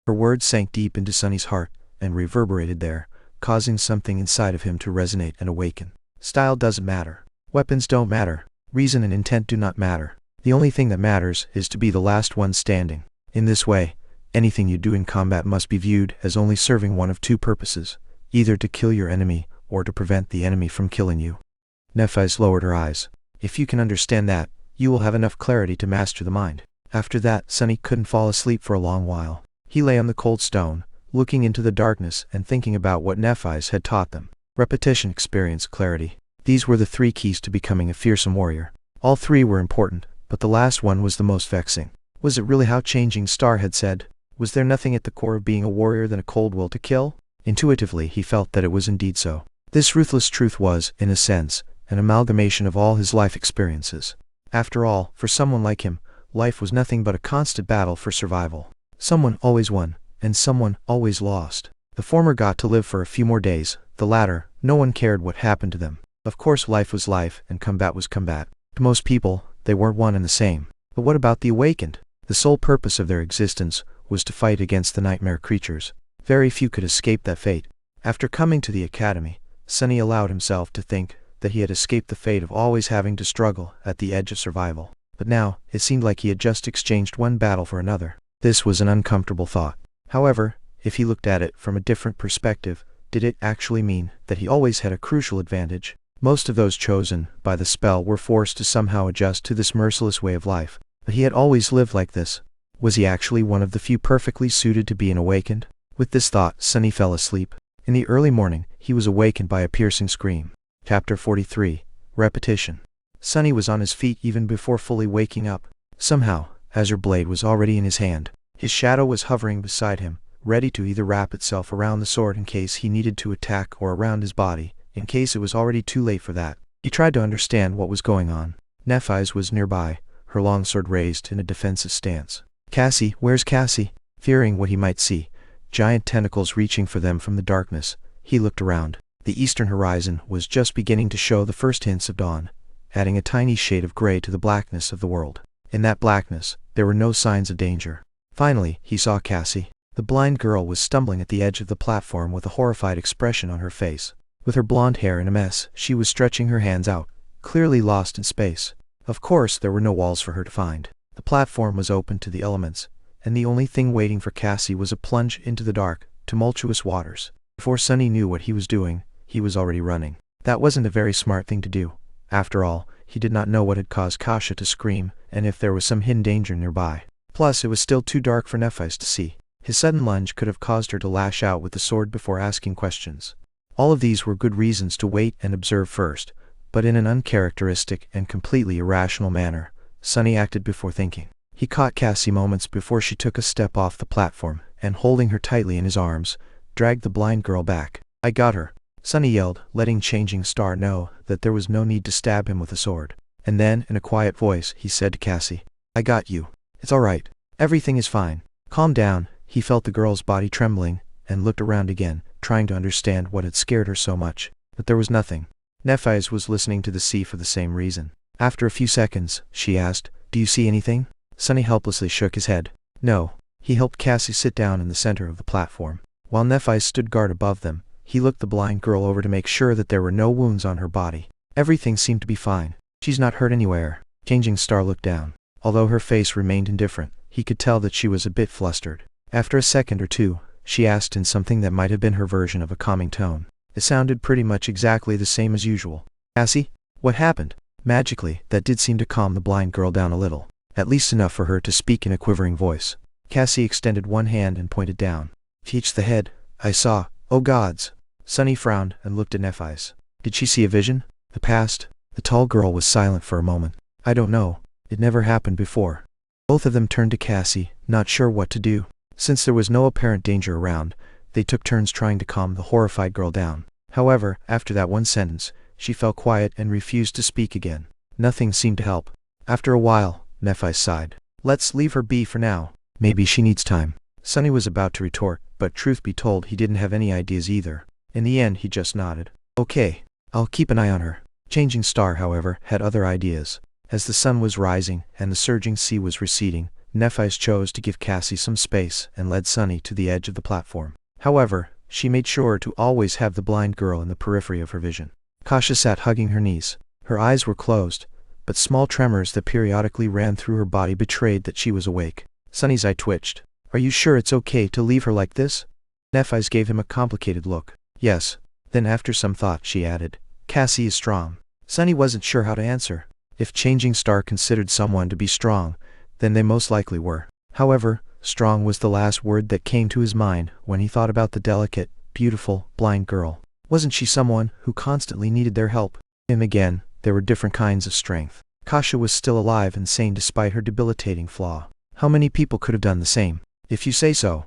Her words sank deep into Sunny's heart and reverberated there, causing something inside of him to resonate and awaken. Style doesn't matter. Weapons don't matter. Reason and intent do not matter. The only thing that matters is to be the last one standing. In this way, anything you do in combat must be viewed as only serving one of two purposes, either to kill your enemy or to prevent the enemy from killing you. Nephise lowered her eyes. "If you can understand that, you will have enough clarity to master the mind." After that, Sunny couldn't fall asleep for a long while. He lay on the cold stone, looking into the darkness and thinking about what Nephise had taught them. Repetition, experience, clarity. These were the three keys to becoming a fearsome warrior. All three were important, but the last one was the most vexing. Was it really how Changing Star had said? Was there nothing at the core of being a warrior than a cold will to kill? Intuitively, he felt that it was indeed so. This ruthless truth was, in a sense, an amalgamation of all his life experiences. After all, for someone like him, life was nothing but a constant battle for survival. Someone always won, and someone always lost. The former got to live for a few more days, the latter, no one cared what happened to them. Of course life was life, and combat was combat. To most people, they weren't one and the same. But what about the awakened? The sole purpose of their existence was to fight against the nightmare creatures. Very few could escape that fate. After coming to the academy, Sunny allowed himself to think that he had escaped the fate of always having to struggle at the edge of survival. But now, it seemed like he had just exchanged one battle for another. This was an uncomfortable thought. However, if he looked at it from a different perspective, did it actually mean that he always had a crucial advantage? Most of those chosen by the spell were forced to somehow adjust to this merciless way of life. But he had always lived like this. Was he actually one of the few perfectly suited to be an awakened? With this thought, Sunny fell asleep. In the early morning, he was awakened by a piercing scream. Chapter 43. Repetition. Sunny was on his feet even before fully waking up. Somehow, Azure Blade was already in his hand. His shadow was hovering beside him, ready to either wrap itself around the sword in case he needed to attack or around his body, in case it was already too late for that. He tried to understand what was going on. Nephise was nearby, her longsword raised in a defensive stance. "Cassie, where's Cassie?" Fearing what he might see, giant tentacles reaching for them from the darkness, he looked around. The eastern horizon was just beginning to show the first hints of dawn, adding a tiny shade of gray to the blackness of the world. In that blackness, there were no signs of danger. Finally, he saw Cassie. The blind girl was stumbling at the edge of the platform with a horrified expression on her face. With her blonde hair in a mess, she was stretching her hands out, clearly lost in space. Of course, there were no walls for her to find. The platform was open to the elements, and the only thing waiting for Cassie was a plunge into the dark, tumultuous waters. Before Sunny knew what he was doing, he was already running. That wasn't a very smart thing to do. After all, he did not know what had caused Kasha to scream, and if there was some hidden danger nearby. Plus, it was still too dark for Nephise to see. His sudden lunge could have caused her to lash out with the sword before asking questions. All of these were good reasons to wait and observe first, but in an uncharacteristic and completely irrational manner, Sunny acted before thinking. He caught Cassie moments before she took a step off the platform, and holding her tightly in his arms, dragged the blind girl back. "I got her," Sunny yelled, letting Changing Star know that there was no need to stab him with a sword. And then, in a quiet voice, he said to Cassie, "I got you. It's all right. Everything is fine. Calm down." He felt the girl's body trembling, and looked around again, trying to understand what had scared her so much. But there was nothing. Nephi's was listening to the sea for the same reason. After a few seconds, she asked, "Do you see anything?" Sunny helplessly shook his head. No. He helped Cassie sit down in the center of the platform. While Nephi stood guard above them, he looked the blind girl over to make sure that there were no wounds on her body. Everything seemed to be fine. She's not hurt anywhere. Changing Star looked down. Although her face remained indifferent, he could tell that she was a bit flustered. After a second or two, she asked in something that might have been her version of a calming tone. It sounded pretty much exactly the same as usual. "Cassie, what happened?" Magically, that did seem to calm the blind girl down a little. At least enough for her to speak in a quivering voice. Cassie extended one hand and pointed down. "Teach the head. I saw. Oh gods." Sunny frowned and looked at Nephi's. Did she see a vision? The past? The tall girl was silent for a moment. "I don't know. It never happened before." Both of them turned to Cassie, not sure what to do. Since there was no apparent danger around, they took turns trying to calm the horrified girl down. However, after that one sentence, she fell quiet and refused to speak again. Nothing seemed to help. After a while, Nephi sighed. "Let's leave her be for now. Maybe she needs time." Sunny was about to retort, but truth be told he didn't have any ideas either. In the end he just nodded. "Okay. I'll keep an eye on her." Changing Star, however, had other ideas. As the sun was rising and the surging sea was receding, Nephi chose to give Cassie some space and led Sunny to the edge of the platform. However, she made sure to always have the blind girl in the periphery of her vision. Kasha sat hugging her knees. Her eyes were closed, but small tremors that periodically ran through her body betrayed that she was awake. Sunny's eye twitched. "Are you sure it's okay to leave her like this?" Nephi's gave him a complicated look. "Yes." Then after some thought she added, "Cassie is strong." Sunny wasn't sure how to answer. If Changing Star considered someone to be strong, then they most likely were. However, strong was the last word that came to his mind when he thought about the delicate, beautiful, blind girl. Wasn't she someone who constantly needed their help? And again, there were different kinds of strength. Kasha was still alive and sane despite her debilitating flaw. How many people could have done the same? "If you say so."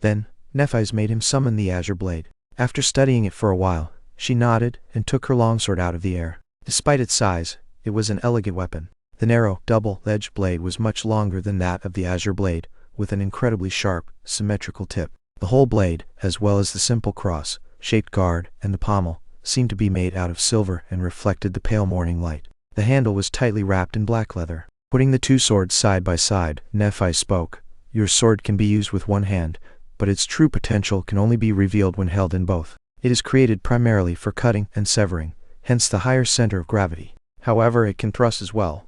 Then, Nephi's made him summon the azure blade. After studying it for a while, she nodded and took her longsword out of the air. Despite its size, it was an elegant weapon. The narrow, double-edged blade was much longer than that of the azure blade, with an incredibly sharp, symmetrical tip. The whole blade, as well as the simple cross-shaped guard and the pommel, seemed to be made out of silver and reflected the pale morning light. The handle was tightly wrapped in black leather. Putting the two swords side by side, Nephi spoke. "Your sword can be used with one hand, but its true potential can only be revealed when held in both. It is created primarily for cutting and severing, hence the higher center of gravity. However, it can thrust as well."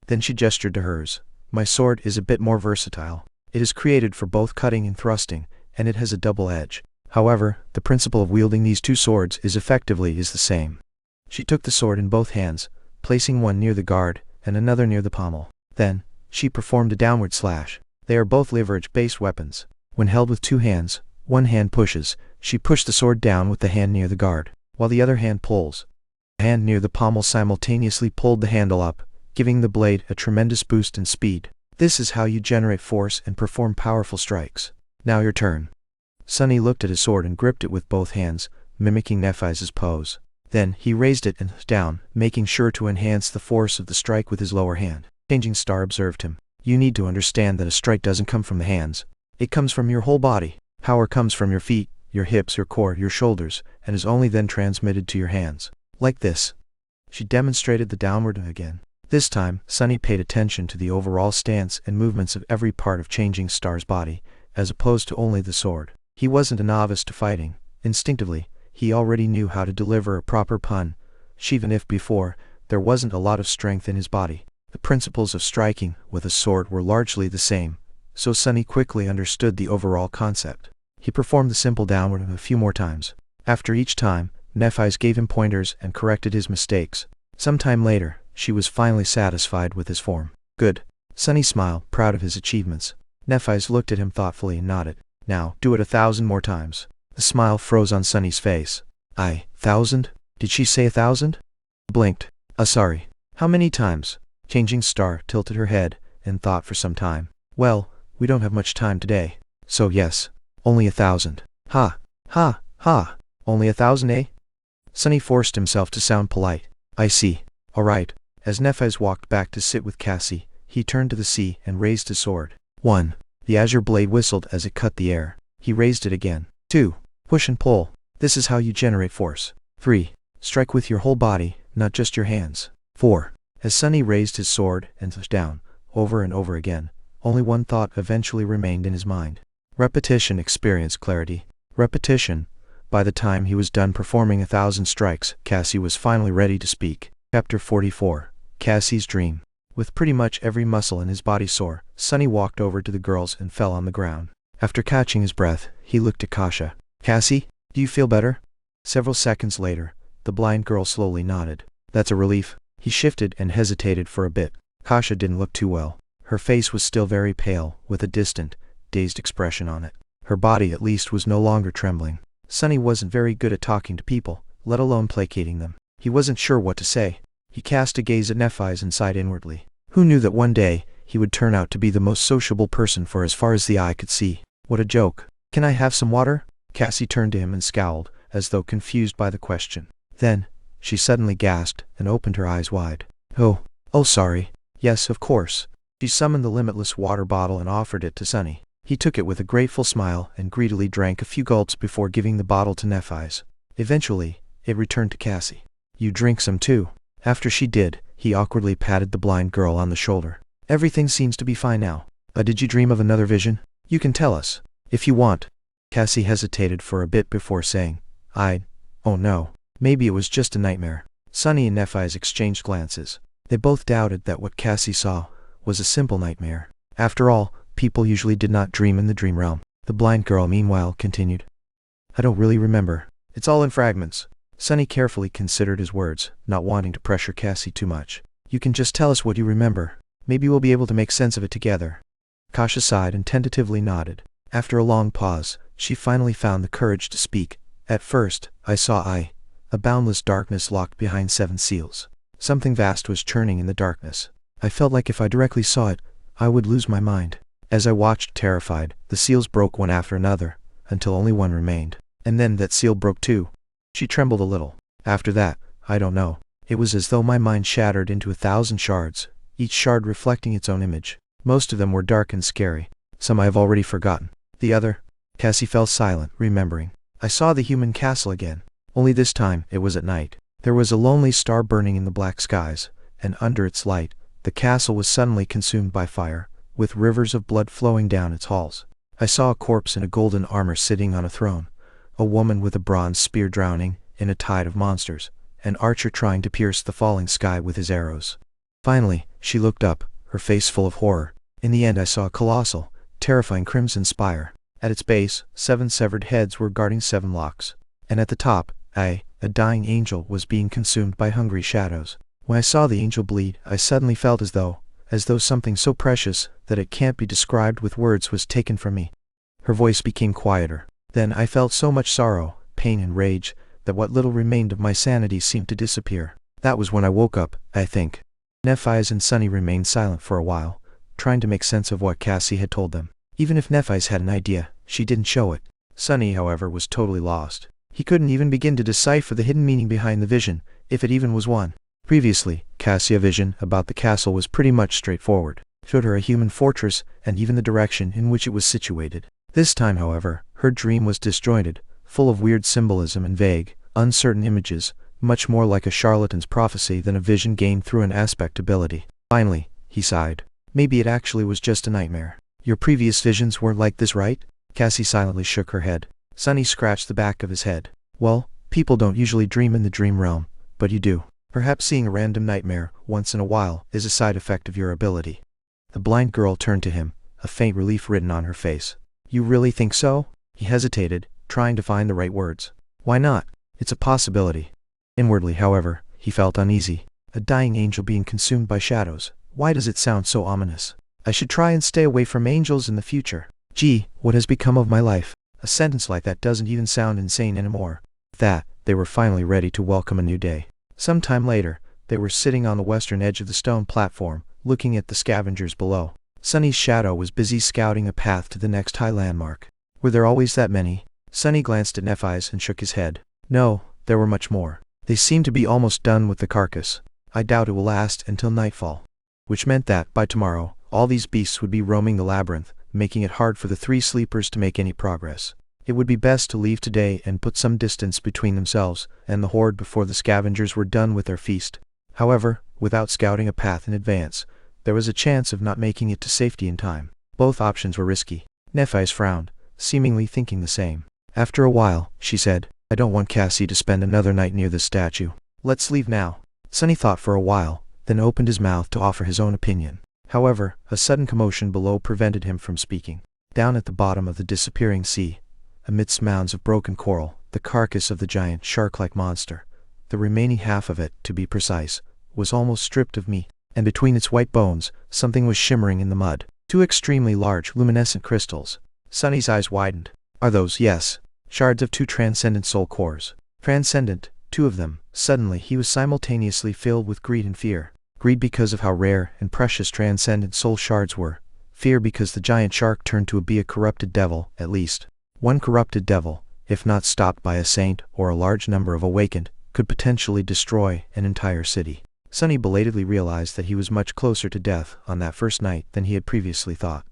Then she gestured to hers. "My sword is a bit more versatile. It is created for both cutting and thrusting, and it has a double edge. However, the principle of wielding these two swords is the same." She took the sword in both hands, placing one near the guard and another near the pommel. Then, she performed a downward slash. They are both leverage-based weapons. When held with two hands, one hand pushes. She pushed the sword down with the hand near the guard, while the other hand pulls. The hand near the pommel simultaneously pulled the handle up, giving the blade a tremendous boost in speed. This is how you generate force and perform powerful strikes. "Now your turn." Sunny looked at his sword and gripped it with both hands, mimicking Nephi's pose. Then, he raised it and down, making sure to enhance the force of the strike with his lower hand. Changing Star observed him. "You need to understand that a strike doesn't come from the hands. It comes from your whole body. Power comes from your feet, your hips, your core, your shoulders, and is only then transmitted to your hands. Like this." She demonstrated the downward again. This time, Sunny paid attention to the overall stance and movements of every part of Changing Star's body, as opposed to only the sword. He wasn't a novice to fighting. Instinctively, he already knew how to deliver a proper punch, even if before, there wasn't a lot of strength in his body. The principles of striking with a sword were largely the same, so Sunny quickly understood the overall concept. He performed the simple downward a few more times. After each time, Nephi's gave him pointers and corrected his mistakes. Some time later, she was finally satisfied with his form. "Good." Sunny smiled, proud of his achievements. Nephi's looked at him thoughtfully and nodded. "Now, do it 1,000 more times." The smile froze on Sunny's face. 1,000? Did she say 1,000? Blinked. Sorry. How many times?" Changing Star tilted her head and thought for some time. "Well, we don't have much time today. So yes, only 1,000. Ha, ha, ha. Only 1,000, eh?" Sunny forced himself to sound polite. "I see. All right." As Nephi's walked back to sit with Cassie, he turned to the sea and raised his sword. 1. The azure blade whistled as it cut the air. He raised it again. 2. Push and pull. This is how you generate force. 3. Strike with your whole body, not just your hands. 4. As Sunny raised his sword and threw down, over and over again, only one thought eventually remained in his mind. Repetition experienced clarity. Repetition. By the time he was done performing 1,000 strikes, Cassie was finally ready to speak. Chapter 44. Cassie's Dream. With pretty much every muscle in his body sore, Sunny walked over to the girls and fell on the ground. After catching his breath, he looked at Kasha. Cassie, do you feel better? Several seconds later, the blind girl slowly nodded. That's a relief. He shifted and hesitated for a bit. Kasha didn't look too well. Her face was still very pale, with a distant, dazed expression on it. Her body at least was no longer trembling. Sunny wasn't very good at talking to people, let alone placating them. He wasn't sure what to say. He cast a gaze at Nephi's and sighed inwardly. Who knew that one day, he would turn out to be the most sociable person for as far as the eye could see? What a joke. Can I have some water? Cassie turned to him and scowled, as though confused by the question. Then, she suddenly gasped and opened her eyes wide. Oh, sorry. Yes, of course. She summoned the limitless water bottle and offered it to Sunny. He took it with a grateful smile and greedily drank a few gulps before giving the bottle to Nephi's. Eventually, it returned to Cassie. You drink some too. After she did, he awkwardly patted the blind girl on the shoulder. Everything seems to be fine now. Did you dream of another vision? You can tell us. If you want. Cassie hesitated for a bit before saying, oh no. Maybe it was just a nightmare. Sunny and Nephi's exchanged glances. They both doubted that what Cassie saw was a simple nightmare. After all, people usually did not dream in the dream realm. The blind girl meanwhile continued. I don't really remember. It's all in fragments. Sunny carefully considered his words, not wanting to pressure Cassie too much. You can just tell us what you remember. Maybe we'll be able to make sense of it together. Kasha sighed and tentatively nodded. After a long pause, she finally found the courage to speak. At first, I saw a boundless darkness locked behind 7 seals. Something vast was churning in the darkness. I felt like if I directly saw it, I would lose my mind. As I watched terrified, the seals broke one after another, until only one remained. And then that seal broke too. She trembled a little. After that, I don't know. It was as though my mind shattered into 1,000 shards, each shard reflecting its own image. Most of them were dark and scary. Some I have already forgotten. The other? Cassie fell silent, remembering. I saw the human castle again. Only this time, it was at night. There was a lonely star burning in the black skies, and under its light, the castle was suddenly consumed by fire, with rivers of blood flowing down its halls. I saw a corpse in a golden armor sitting on a throne, a woman with a bronze spear drowning in a tide of monsters, an archer trying to pierce the falling sky with his arrows. Finally, she looked up, her face full of horror. In the end I saw a colossal, terrifying crimson spire. At its base, 7 severed heads were guarding 7 locks. And at the top, a dying angel was being consumed by hungry shadows. When I saw the angel bleed, I suddenly felt as though something so precious that it can't be described with words was taken from me. Her voice became quieter. Then I felt so much sorrow, pain and rage, that what little remained of my sanity seemed to disappear. That was when I woke up, I think. Nephi's and Sunny remained silent for a while, trying to make sense of what Cassie had told them. Even if Nephi's had an idea, she didn't show it. Sunny, however, was totally lost. He couldn't even begin to decipher the hidden meaning behind the vision, if it even was one. Previously, Cassia's vision about the castle was pretty much straightforward. It showed her a human fortress, and even the direction in which it was situated. This time, however, her dream was disjointed, full of weird symbolism and vague, uncertain images, much more like a charlatan's prophecy than a vision gained through an aspect ability. Finally, he sighed. Maybe it actually was just a nightmare. Your previous visions weren't like this, right? Cassie silently shook her head. Sunny scratched the back of his head. Well, people don't usually dream in the dream realm, but you do. Perhaps seeing a random nightmare once in a while is a side effect of your ability. The blind girl turned to him, a faint relief written on her face. You really think so? He hesitated, trying to find the right words. Why not? It's a possibility. Inwardly, however, he felt uneasy. A dying angel being consumed by shadows. Why does it sound so ominous? I should try and stay away from angels in the future. Gee, what has become of my life? A sentence like that doesn't even sound insane anymore. With that, they were finally ready to welcome a new day. Some time later, they were sitting on the western edge of the stone platform, looking at the scavengers below. Sunny's shadow was busy scouting a path to the next high landmark. Were there always that many? Sunny glanced at Nephi's and shook his head. No, there were much more. They seemed to be almost done with the carcass. I doubt it will last until nightfall. Which meant that, by tomorrow, all these beasts would be roaming the labyrinth, making it hard for the three sleepers to make any progress. It would be best to leave today and put some distance between themselves and the horde before the scavengers were done with their feast. However, without scouting a path in advance, there was a chance of not making it to safety in time. Both options were risky. Nephi's frowned, seemingly thinking the same. After a while, she said, I don't want Cassie to spend another night near this statue. Let's leave now. Sunny thought for a while, then opened his mouth to offer his own opinion. However, a sudden commotion below prevented him from speaking. Down at the bottom of the disappearing sea, amidst mounds of broken coral, the carcass of the giant shark-like monster, the remaining half of it, to be precise, was almost stripped of meat, and between its white bones, something was shimmering in the mud. Two extremely large, luminescent crystals. Sunny's eyes widened. Are those, yes, shards of two transcendent soul cores? Transcendent, two of them. Suddenly he was simultaneously filled with greed and fear. Greed because of how rare and precious transcendent soul shards were. Fear because the giant shark turned to be a corrupted devil, at least. One corrupted devil, if not stopped by a saint or a large number of awakened, could potentially destroy an entire city. Sunny belatedly realized that he was much closer to death on that first night than he had previously thought.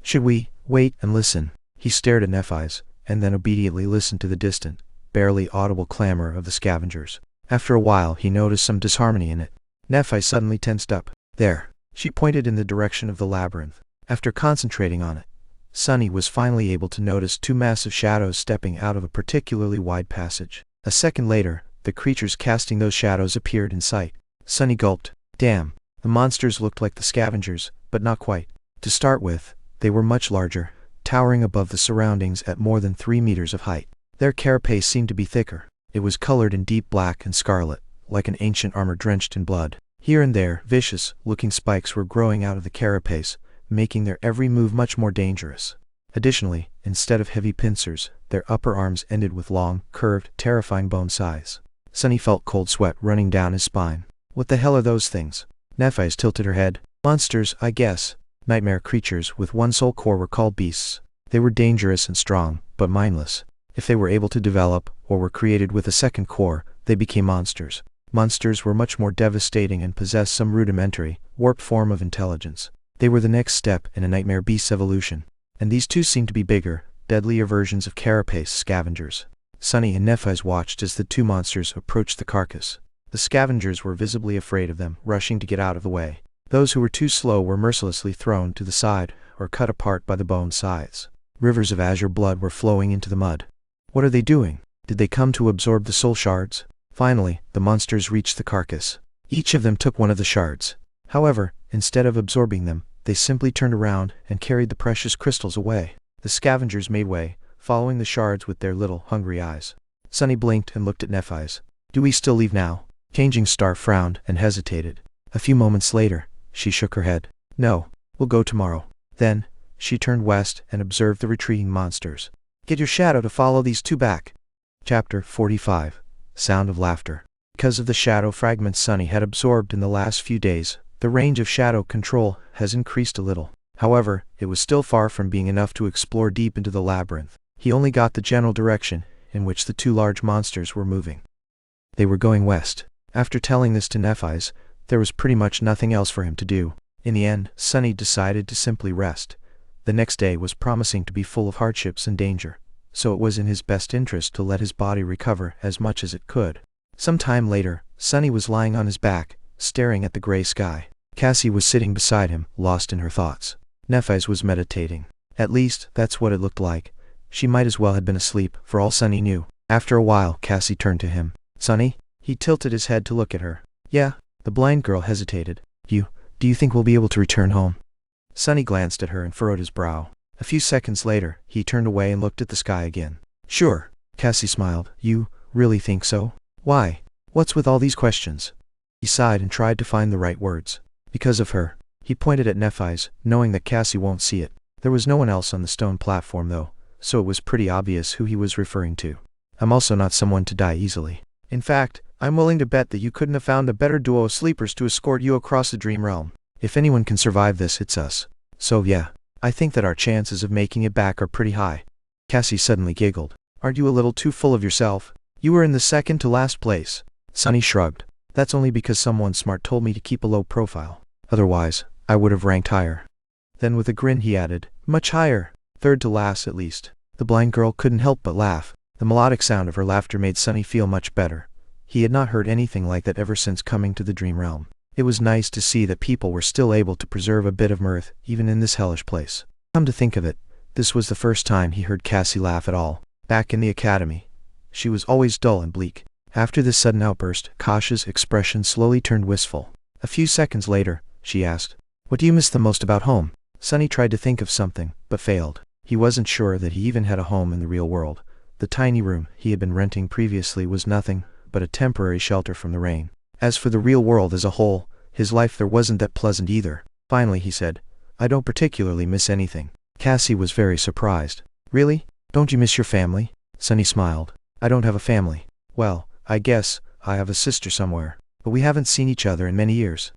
Should we wait and listen? He stared at Nephi's, and then obediently listened to the distant, barely audible clamor of the scavengers. After a while he noticed some disharmony in it. Nephi suddenly tensed up. There. She pointed in the direction of the labyrinth. After concentrating on it, Sunny was finally able to notice two massive shadows stepping out of a particularly wide passage. A second later, the creatures casting those shadows appeared in sight. Sunny gulped. Damn. The monsters looked like the scavengers, but not quite. To start with, they were much larger, towering above the surroundings at more than 3 meters of height. Their carapace seemed to be thicker. It was colored in deep black and scarlet, like an ancient armor drenched in blood. Here and there, vicious-looking spikes were growing out of the carapace, making their every move much more dangerous. Additionally, instead of heavy pincers, their upper arms ended with long, curved, terrifying bone size. Sunny felt cold sweat running down his spine. What the hell are those things? Nephi's tilted her head. Monsters, I guess. Nightmare creatures with one soul core were called beasts. They were dangerous and strong, but mindless. If they were able to develop, or were created with a second core, they became monsters. Monsters were much more devastating and possessed some rudimentary, warped form of intelligence. They were the next step in a nightmare beast's evolution. And these two seemed to be bigger, deadlier versions of carapace scavengers. Sunny and Nephi's watched as the two monsters approached the carcass. The scavengers were visibly afraid of them, rushing to get out of the way. Those who were too slow were mercilessly thrown to the side, or cut apart by the bone scythes. Rivers of azure blood were flowing into the mud. What are they doing? Did they come to absorb the soul shards? Finally, the monsters reached the carcass. Each of them took one of the shards. However, instead of absorbing them, they simply turned around and carried the precious crystals away. The scavengers made way, following the shards with their little, hungry eyes. Sunny blinked and looked at Nephi's. Do we still leave now? Changing Star frowned and hesitated. A few moments later, she shook her head. No, we'll go tomorrow. Then, she turned west and observed the retreating monsters. Get your shadow to follow these two back. Chapter 45. Sound of Laughter. Because of the shadow fragments Sunny had absorbed in the last few days, the range of shadow control has increased a little. However, it was still far from being enough to explore deep into the labyrinth. He only got the general direction in which the two large monsters were moving. They were going west. After telling this to Nephi's, there was pretty much nothing else for him to do. In the end, Sunny decided to simply rest. The next day was promising to be full of hardships and danger, so it was in his best interest to let his body recover as much as it could. Some time later, Sunny was lying on his back, staring at the gray sky. Cassie was sitting beside him, lost in her thoughts. Nephi's was meditating. At least, that's what it looked like. She might as well have been asleep, for all Sunny knew. After a while, Cassie turned to him. Sunny? He tilted his head to look at her. Yeah. The blind girl hesitated. Do you think we'll be able to return home? Sunny glanced at her and furrowed his brow. A few seconds later, he turned away and looked at the sky again. Sure. Cassie smiled. You really think so? Why? What's with all these questions? He sighed and tried to find the right words. Because of her. He pointed at Nephi's, knowing that Cassie won't see it. There was no one else on the stone platform though, so it was pretty obvious who he was referring to. I'm also not someone to die easily. In fact, I'm willing to bet that you couldn't have found a better duo of sleepers to escort you across the dream realm. If anyone can survive this, it's us. So yeah, I think that our chances of making it back are pretty high. Cassie suddenly giggled. Aren't you a little too full of yourself? You were in the second to last place. Sunny shrugged. That's only because someone smart told me to keep a low profile. Otherwise, I would have ranked higher. Then with a grin he added, Much higher. Third to last, at least. The blind girl couldn't help but laugh. The melodic sound of her laughter made Sunny feel much better. He had not heard anything like that ever since coming to the dream realm. It was nice to see that people were still able to preserve a bit of mirth, even in this hellish place. Come to think of it, this was the first time he heard Cassie laugh at all. Back in the academy, she was always dull and bleak. After this sudden outburst, Kasha's expression slowly turned wistful. A few seconds later, she asked, "What do you miss the most about home?" Sunny tried to think of something, but failed. He wasn't sure that he even had a home in the real world. The tiny room he had been renting previously was nothing but a temporary shelter from the rain. As for the real world as a whole, his life there wasn't that pleasant either. Finally he said, "I don't particularly miss anything." Cassie was very surprised. "Really? Don't you miss your family?" Sunny smiled. "I don't have a family. Well, I guess I have a sister somewhere, but we haven't seen each other in many years."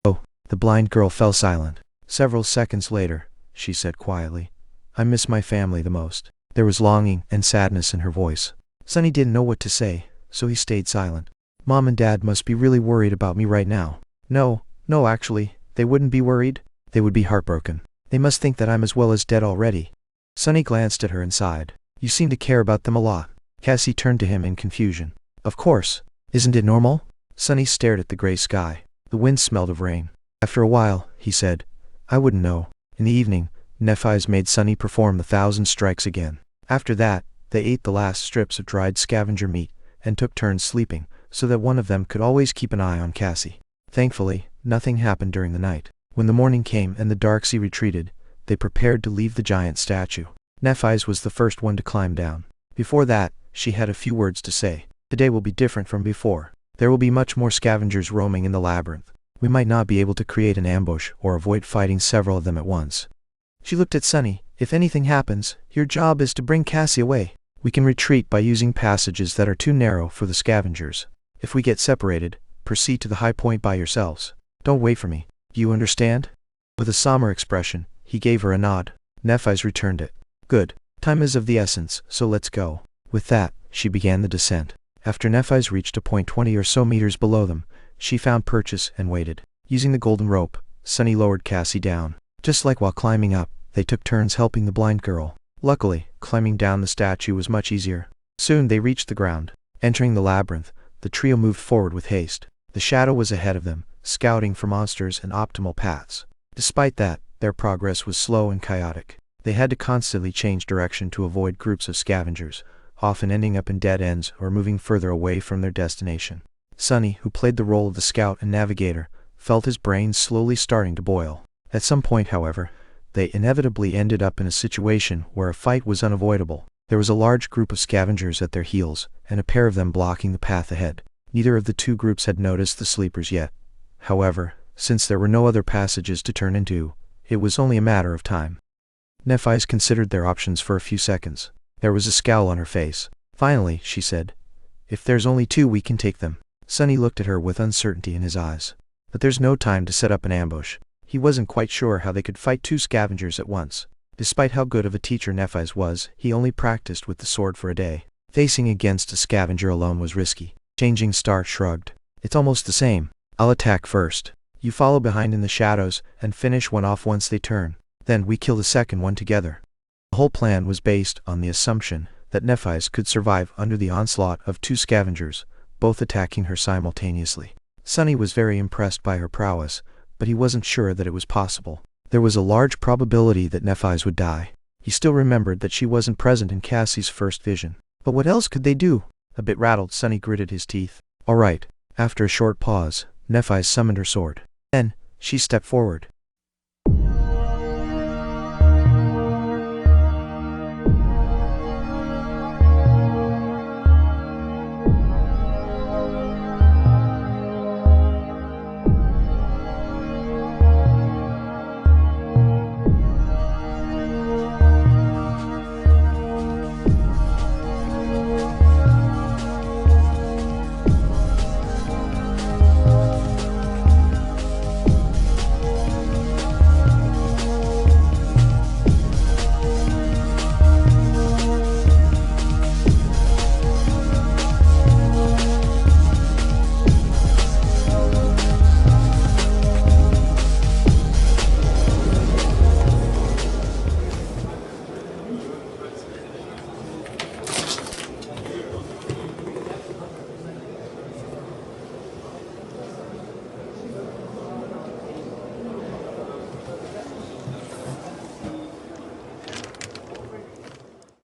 Oh, the blind girl fell silent. Several seconds later, she said quietly, "I miss my family the most." There was longing and sadness in her voice. Sunny didn't know what to say, so he stayed silent. "Mom and Dad must be really worried about me right now." No, actually, they wouldn't be worried. They would be heartbroken. They must think that I'm as well as dead already. Sunny glanced at her and sighed. "You seem to care about them a lot." Cassie turned to him in confusion. "Of course. Isn't it normal?" Sunny stared at the gray sky. The wind smelled of rain. After a while, he said, "I wouldn't know." In the evening, Nephi's made Sunny perform the 1,000 strikes again. After that, they ate the last strips of dried scavenger meat, and took turns sleeping, so that one of them could always keep an eye on Cassie. Thankfully, nothing happened during the night. When the morning came and the dark sea retreated, they prepared to leave the giant statue. Nephi's was the first one to climb down. Before that, she had a few words to say. "Today will be different from before. There will be much more scavengers roaming in the labyrinth. We might not be able to create an ambush or avoid fighting several of them at once." She looked at Sunny. "If anything happens, your job is to bring Cassie away. We can retreat by using passages that are too narrow for the scavengers. If we get separated, proceed to the high point by yourselves. Don't wait for me. Do you understand?" With a somber expression, he gave her a nod. Nephi's returned it. "Good. Time is of the essence, so let's go." With that, she began the descent. After Nephi's reached a point 20 or so meters below them, she found purchase and waited. Using the golden rope, Sunny lowered Cassie down. Just like while climbing up, they took turns helping the blind girl. Luckily, climbing down the statue was much easier. Soon they reached the ground. Entering the labyrinth, the trio moved forward with haste. The shadow was ahead of them, scouting for monsters and optimal paths. Despite that, their progress was slow and chaotic. They had to constantly change direction to avoid groups of scavengers, often ending up in dead ends or moving further away from their destination. Sunny, who played the role of the scout and navigator, felt his brain slowly starting to boil. At some point, however, they inevitably ended up in a situation where a fight was unavoidable. There was a large group of scavengers at their heels, and a pair of them blocking the path ahead. Neither of the two groups had noticed the sleepers yet. However, since there were no other passages to turn into, it was only a matter of time. Nephi's considered their options for a few seconds. There was a scowl on her face. Finally, she said, "If there's only two, we can take them." Sunny looked at her with uncertainty in his eyes. But there's no time to set up an ambush. He wasn't quite sure how they could fight two scavengers at once. Despite how good of a teacher Nephi's was, he only practiced with the sword for a day. Facing against a scavenger alone was risky. Changing Star shrugged. "It's almost the same. I'll attack first. You follow behind in the shadows and finish one off once they turn. Then we kill the second one together." The whole plan was based on the assumption that Nephi's could survive under the onslaught of two scavengers, both attacking her simultaneously. Sunny was very impressed by her prowess, but he wasn't sure that it was possible. There was a large probability that Nephi's would die. He still remembered that she wasn't present in Cassie's first vision. But what else could they do? A bit rattled, Sunny gritted his teeth. "All right." After a short pause, Nephi's summoned her sword. Then, she stepped forward.